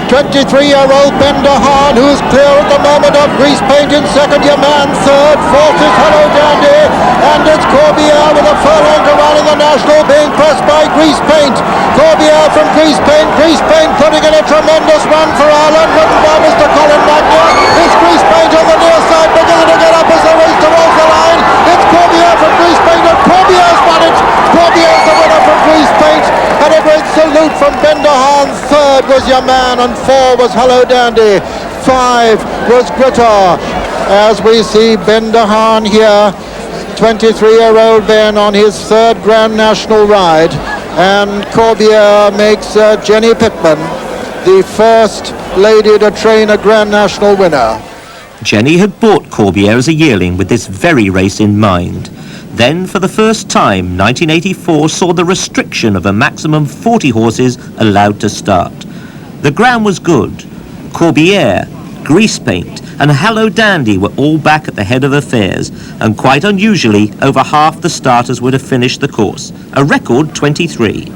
23-year-old Ben DeHaan, who's clear at the moment of Grease Paint in second. Your man 3rd. 4th is Hello Dandy, and it's Corbière with a furlong to run in the National, being pressed by Grease Paint. Corbière from Grease Paint. Grease Paint putting in a tremendous run for Ireland, ridden by Mr. Colin Magnier. It's Grease Paint on the near side, beginning to get up as they race towards the line. It's Corbière from Grease Paint, and Corbière's won it. Corbière's the winner from Grease Paint, and a great salute from Ben DeHaan. 3rd was your man, and 4 was Hello Dandy. 5 was Grittard. As we see Ben DeHaan here, 23-year-old Ben on his 3rd Grand National ride, and Corbière makes Jenny Pitman the first lady to train a Grand National winner. Jenny had bought Corbière as a yearling with this very race in mind. Then, for the first time, 1984 saw the restriction of a maximum 40 horses allowed to start. The ground was good. Corbière, Grease Paint, and Hello Dandy were all back at the head of affairs, and quite unusually, over half the starters would have finished the course, a record 23.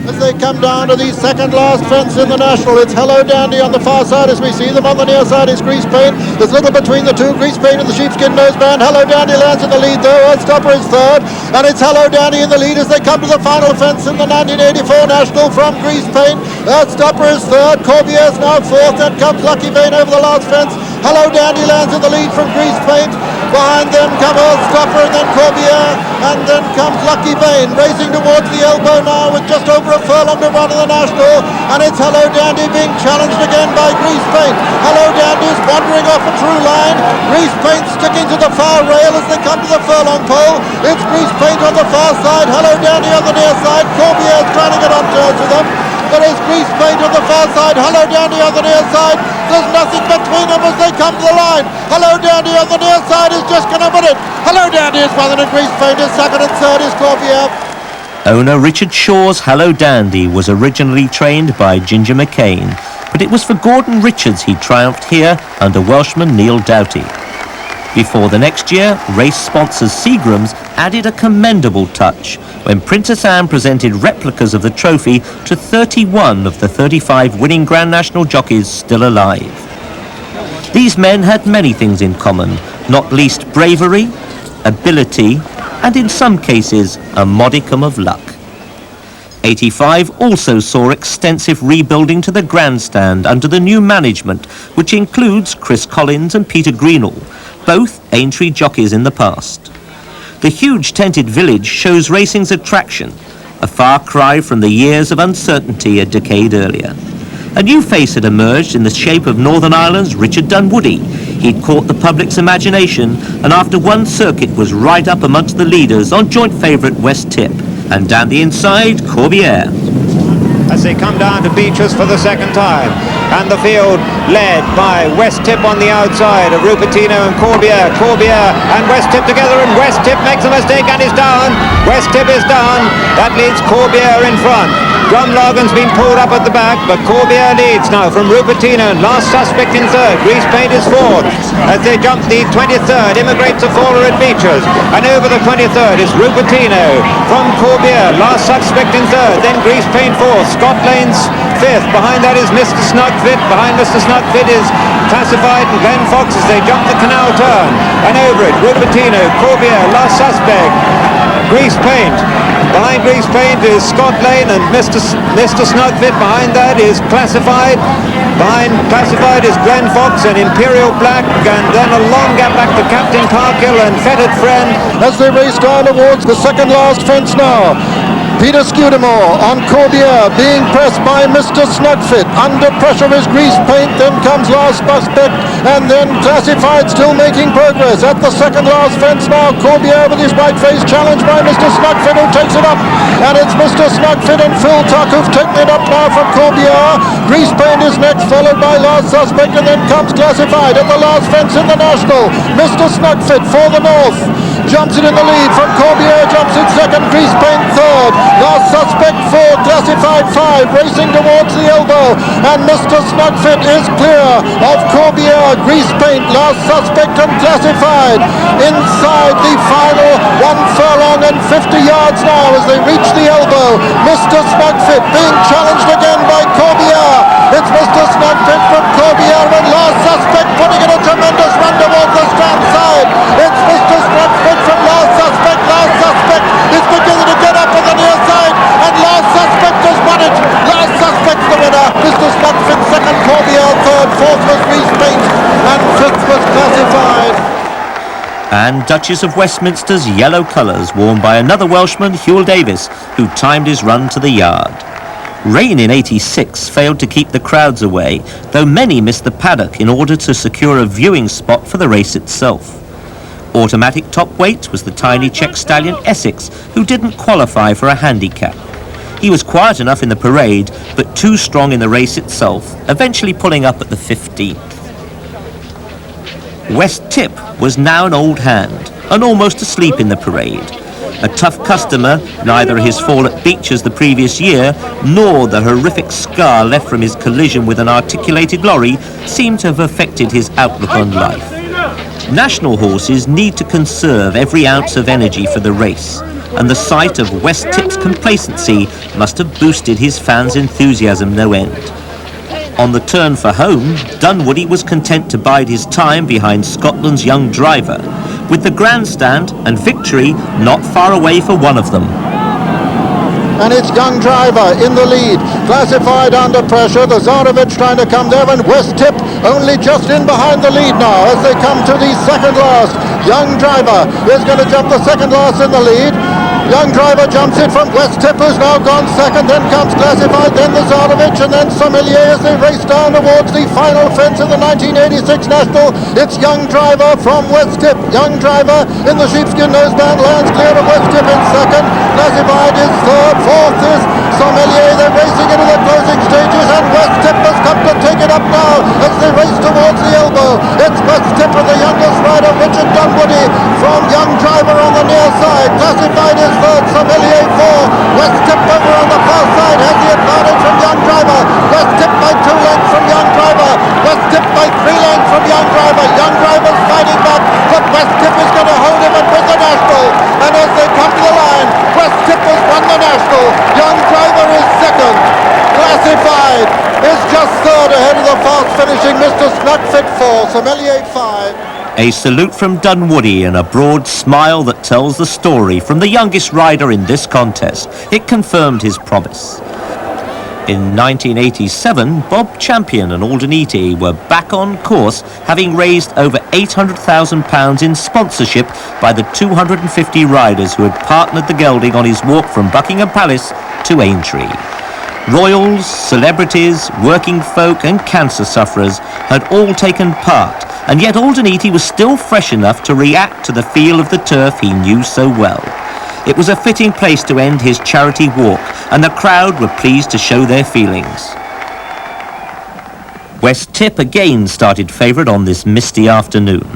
As they come down to the second last fence in the National, it's Hello Dandy on the far side as we see them. On the near side is Grease Paint. There's little between the two, Grease Paint and the sheepskin noseband. Hello Dandy lands in the lead though. Earthstopper is 3rd, and it's Hello Dandy in the lead as they come to the final fence in the 1984 National from Grease Paint. Earthstopper is 3rd, Corbière's now 4th, then comes Lucky Vein over the last fence. Hello Dandy lands in the lead from Grease Paint. Behind them come Earthstopper and then Corbière, and then comes Lucky Vein racing towards the elbow now with just over a furlong to run in the National, and it's Hello Dandy being challenged again by Grease Paint. Hello Dandy's wandering off a true line. Grease Paint sticking to the far rail as they come to the furlong pole. It's Grease Paint on the far side, Hello Dandy on the near side. Corbière's trying to get on terms with them. There is Grease Paint on the far side, Hello Dandy on the near side. There's nothing between them as they come to the line. Hello Dandy on the near side is just going to win it. Hello Dandy is one, and Grease Paint is 2nd, and 3rd is Corbière. Owner Richard Shaw's Hello Dandy was originally trained by Ginger McCain, but it was for Gordon Richards he triumphed here under Welshman Neil Doughty. Before the next year, race sponsors Seagram's added a commendable touch when Princess Anne presented replicas of the trophy to 31 of the 35 winning Grand National jockeys still alive. These men had many things in common, not least bravery, ability, and in some cases, a modicum of luck. 85 also saw extensive rebuilding to the grandstand under the new management, which includes Chris Collins and Peter Greenall, both Aintree jockeys in the past. The huge tented village shows racing's attraction, a far cry from the years of uncertainty a decade earlier. A new face had emerged in the shape of Northern Ireland's Richard Dunwoody. He'd caught the public's imagination, and after one circuit was right up amongst the leaders on joint favourite West Tip. And down the inside, Corbière. As they come down to Beechers for the second time. And the field led by West Tip on the outside of Rupertino and Corbière. Corbière and West Tip together, and West Tip makes a mistake and is down. West Tip is down. That leaves Corbière in front. Drumloggan's been pulled up at the back, but Corbière leads now from Rupertino. Last suspect in third. Grease Paint is fourth. As they jump the 23rd, immigrates a faller at Beechers. And over the 23rd is Rupertino from Corbière. Last suspect in third. Then Grease Paint fourth. Scott Lane's fifth. Behind that is Mr. Snugfit. Behind Mr. Snugfit is Classified and Glenn Fox as they jump the canal turn. And over it, Rupertino, Corbière, last suspect. Grease Paint. Behind Grease Paint is Scott Lane and Mr. Snugfit. Behind that is Classified. Behind Classified is Glenn Fox and Imperial Black, and then a long gap back to Captain Parkhill and Fettered Friend. As they race down towards the second last fence now. Peter Scudamore on Corbière being pressed by Mr. Snugfit. Under pressure is Grease Paint, then comes last suspect, and then Classified still making progress. At the second last fence now, Corbière with his white face challenged by Mr. Snugfit, who takes it up. And it's Mr. Snugfit and Phil Tuck who've taken it up now from Corbière. Grease Paint is next, followed by last suspect, and then comes Classified at the last fence in the National. Mr. Snugfit for the North. Jumps it in the lead from Corbière, jumps it second, Grease Paint third. Last suspect for Classified 5, racing towards the elbow. And Mr. Snugfit is clear of Corbière, Grease Paint, last suspect and Classified. Inside the final 1 furlong and 50 yards now as they reach the elbow. Mr. Snugfit being challenged again by Corbière. It's Mr. Snugfit from Corbière and last suspect putting in a tremendous run towards the stand side. It's Mr. Snugfit from last suspect. Last suspect is beginning to get up on the near side, and last suspect has won it. Last suspect's the winner. Mr. Snugfit second, Corbière third, fourth was Grease Paint, and fifth was Classified. And Duchess of Westminster's yellow colours worn by another Welshman, Hewell Davis, who timed his run to the yard. Rain in 86 failed to keep the crowds away, though many missed the paddock in order to secure a viewing spot for the race itself. Automatic top weight was the tiny Czech stallion Essex, who didn't qualify for a handicap. He was quiet enough in the parade, but too strong in the race itself, eventually pulling up at the 15th. West Tip was now an old hand, and almost asleep in the parade. A tough customer, neither his fall at Beechers the previous year, nor the horrific scar left from his collision with an articulated lorry, seemed to have affected his outlook on life. National horses need to conserve every ounce of energy for the race, and the sight of West Tip's complacency must have boosted his fans' enthusiasm no end. On the turn for home, Dunwoody was content to bide his time behind Scotland's young driver, with the grandstand and victory not far away for one of them. And it's Young Driver in the lead, Classified under pressure. The Zarovich trying to come there, and West Tip only just in behind the lead now as they come to the second last. Young Driver is going to jump the second last in the lead. Young Driver jumps it from West Tip, who's now gone second. Then comes Classified, then the Zarovich, and then Sommelier as they race down towards the final fence in the 1986 National. It's Young Driver from West Tip. Young Driver in the sheepskin noseband lands clear of West Tip in second. Classified is third. Fourth is Sommelier. They're racing into the closing stages, and West Tip has come to take it up now as they race towards the elbow. It's West Tip and the youngest rider, Richard Dunwoody, from Young Driver on the near side. Classified is third, Sommelier fourth. West Tip over on the far side has the advantage from Young Driver. West Tip by 2 lengths from Young Driver. West Tip by 3 lengths from Young Driver. Young Driver's fighting back, but A salute from Dunwoody and a broad smile that tells the story from the youngest rider in this contest. It confirmed his promise. In 1987, Bob Champion and Alden Eaty were back on course, having raised over £800,000 in sponsorship by the 250 riders who had partnered the gelding on his walk from Buckingham Palace to Aintree. Royals, celebrities, working folk and cancer sufferers had all taken part, and yet Alden Eaty was still fresh enough to react to the feel of the turf he knew so well. It was a fitting place to end his charity walk, and the crowd were pleased to show their feelings. West Tip again started favourite on this misty afternoon,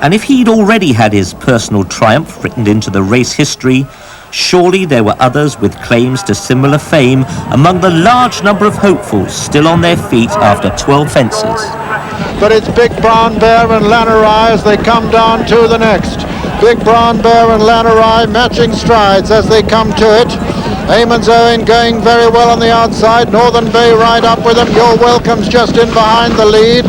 and if he'd already had his personal triumph written into the race history, surely there were others with claims to similar fame among the large number of hopefuls still on their feet after 12 fences. But it's Big Brown Bear and Lannerai as they come down to the next. Big Brown Bear and Lannerai matching strides as they come to it. Eamon's Owen going very well on the outside. Northern Bay right up with him. Your Welcome's just in behind the lead.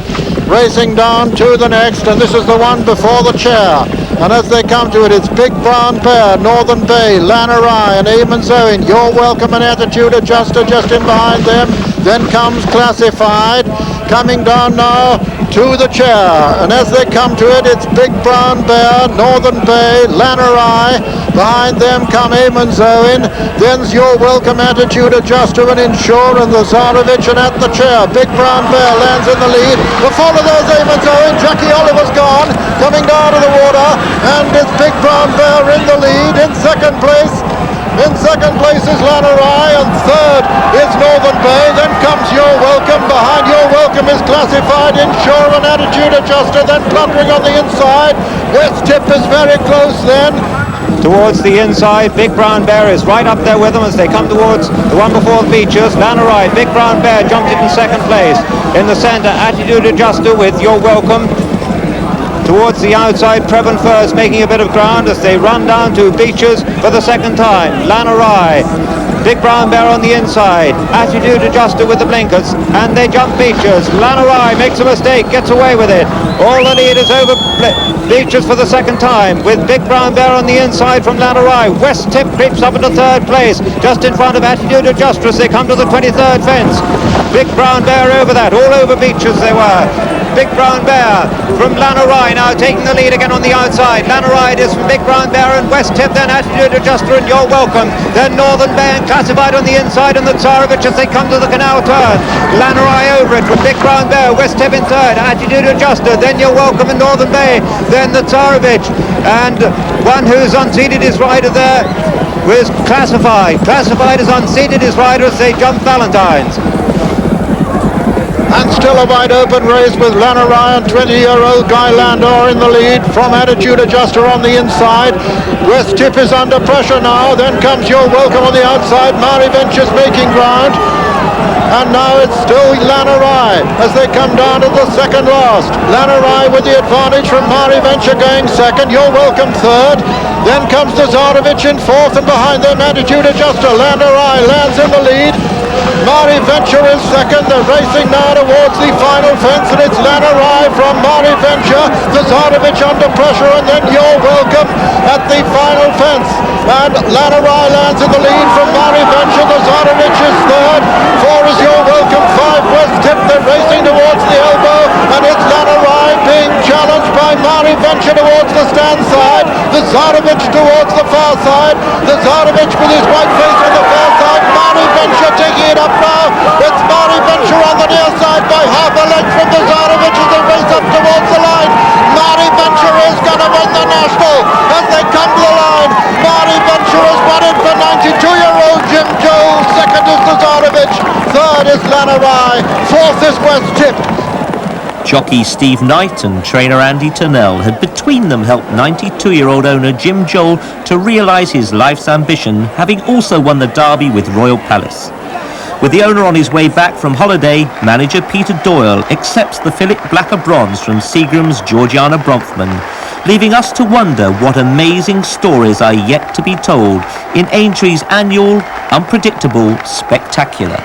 Racing down to the next, and this is the one before the chair. And as they come to it, it's Big Brown Bear, Northern Bay, Lannerai and Eamon's Owen. Your Welcome and Attitude Adjuster just in behind them. Then comes Classified, coming down now to the chair. And as they come to it, it's Big Brown Bear, Northern Bay, Lannerai. Behind them come Eamon's Owen. Then's Your Welcome Attitude Adjuster and Insure and the Tsarevich, and at the chair, Big Brown Bear lands in the lead. Before those Eamon's Owen, Jackie Oliver's gone, coming down to the water, and it's Big Brown Bear in the lead. In second place is Lannerai, and third is Northern Bay. Then comes Your Welcome. Behind Your Welcome is Classified, Insure and Attitude Adjuster. Then cluttering on the inside, West Tip is very close then. Towards the inside, Big Brown Bear is right up there with them as they come towards the one before the features. Lannerai, Big Brown Bear jumped it in second place. In the centre, Attitude Adjuster with Your Welcome. Towards the outside, Previn first making a bit of ground as they run down to Beeches for the second time. Lannerai, Big Brown Bear on the inside, Attitude Adjuster with the blinkers, and they jump Beeches. Lannerai makes a mistake, gets away with it. All the lead is over Beeches for the second time, with Big Brown Bear on the inside from Lannerai. West Tip creeps up into third place, just in front of Attitude Adjuster as they come to the 23rd fence. Big Brown Bear over that, all over Beeches they were. Big Brown Bear from Lannerai now taking the lead again on the outside. Lannerai is from Big Brown Bear and West Tip, then Attitude Adjuster and Your Welcome. Then Northern Bay and Classified on the inside, and the Tsarevich as they come to the canal turn. Lannerai over it from Big Brown Bear, West Tip in third, Attitude Adjuster, then Your Welcome and Northern Bay, then the Tsarevich, and one who's unseated his rider there was Classified. Classified has unseated his rider as they jump Valentine's. And still a wide open race with Lannerai and 20-year-old Guy Landor in the lead from Attitude Adjuster on the inside. West Tip is under pressure now. Then comes Your Welcome on the outside. Mari Ventures making ground. And now it's still Lannerai as they come down to the second last. Lannerai with the advantage from Mari Venture going second. Your Welcome third. Then comes the Tsarevich in fourth, and behind them Attitude Adjuster. Lannerai lands in the lead. Mari Venture is second. They're racing now towards the final fence, and it's Lannerai from Mari Venture. The Tsarevich under pressure, and then Your Welcome at the final fence. And Lannerai lands in the lead from Mari Venture. The Tsarevich is third. Four is Your Welcome. Five West Tip. They're racing towards the elbow, and it's Lannerai being challenged by Mari Venture towards the stand side. The Tsarevich towards the far side. The Tsarevich with his white face on the far side. Mari Venture taking it up now. It's Mari Venture on the near side by half a length from the Tsarevich as they race up towards the line. Mari Venture is going to win the National as they come to the line. Mari Venture has won it for 92-year-old Jim Joel. Second is the Tsarevich. Third is Lannerai. Fourth is West Tip. Jockey Steve Knight and trainer Andy Turnell had between them helped 92-year-old owner Jim Joel to realise his life's ambition, having also won the Derby with Royal Palace. With the owner on his way back from holiday, manager Peter Doyle accepts the Philip Blacker bronze from Seagram's Georgiana Bronfman, leaving us to wonder what amazing stories are yet to be told in Aintree's annual, unpredictable, spectacular.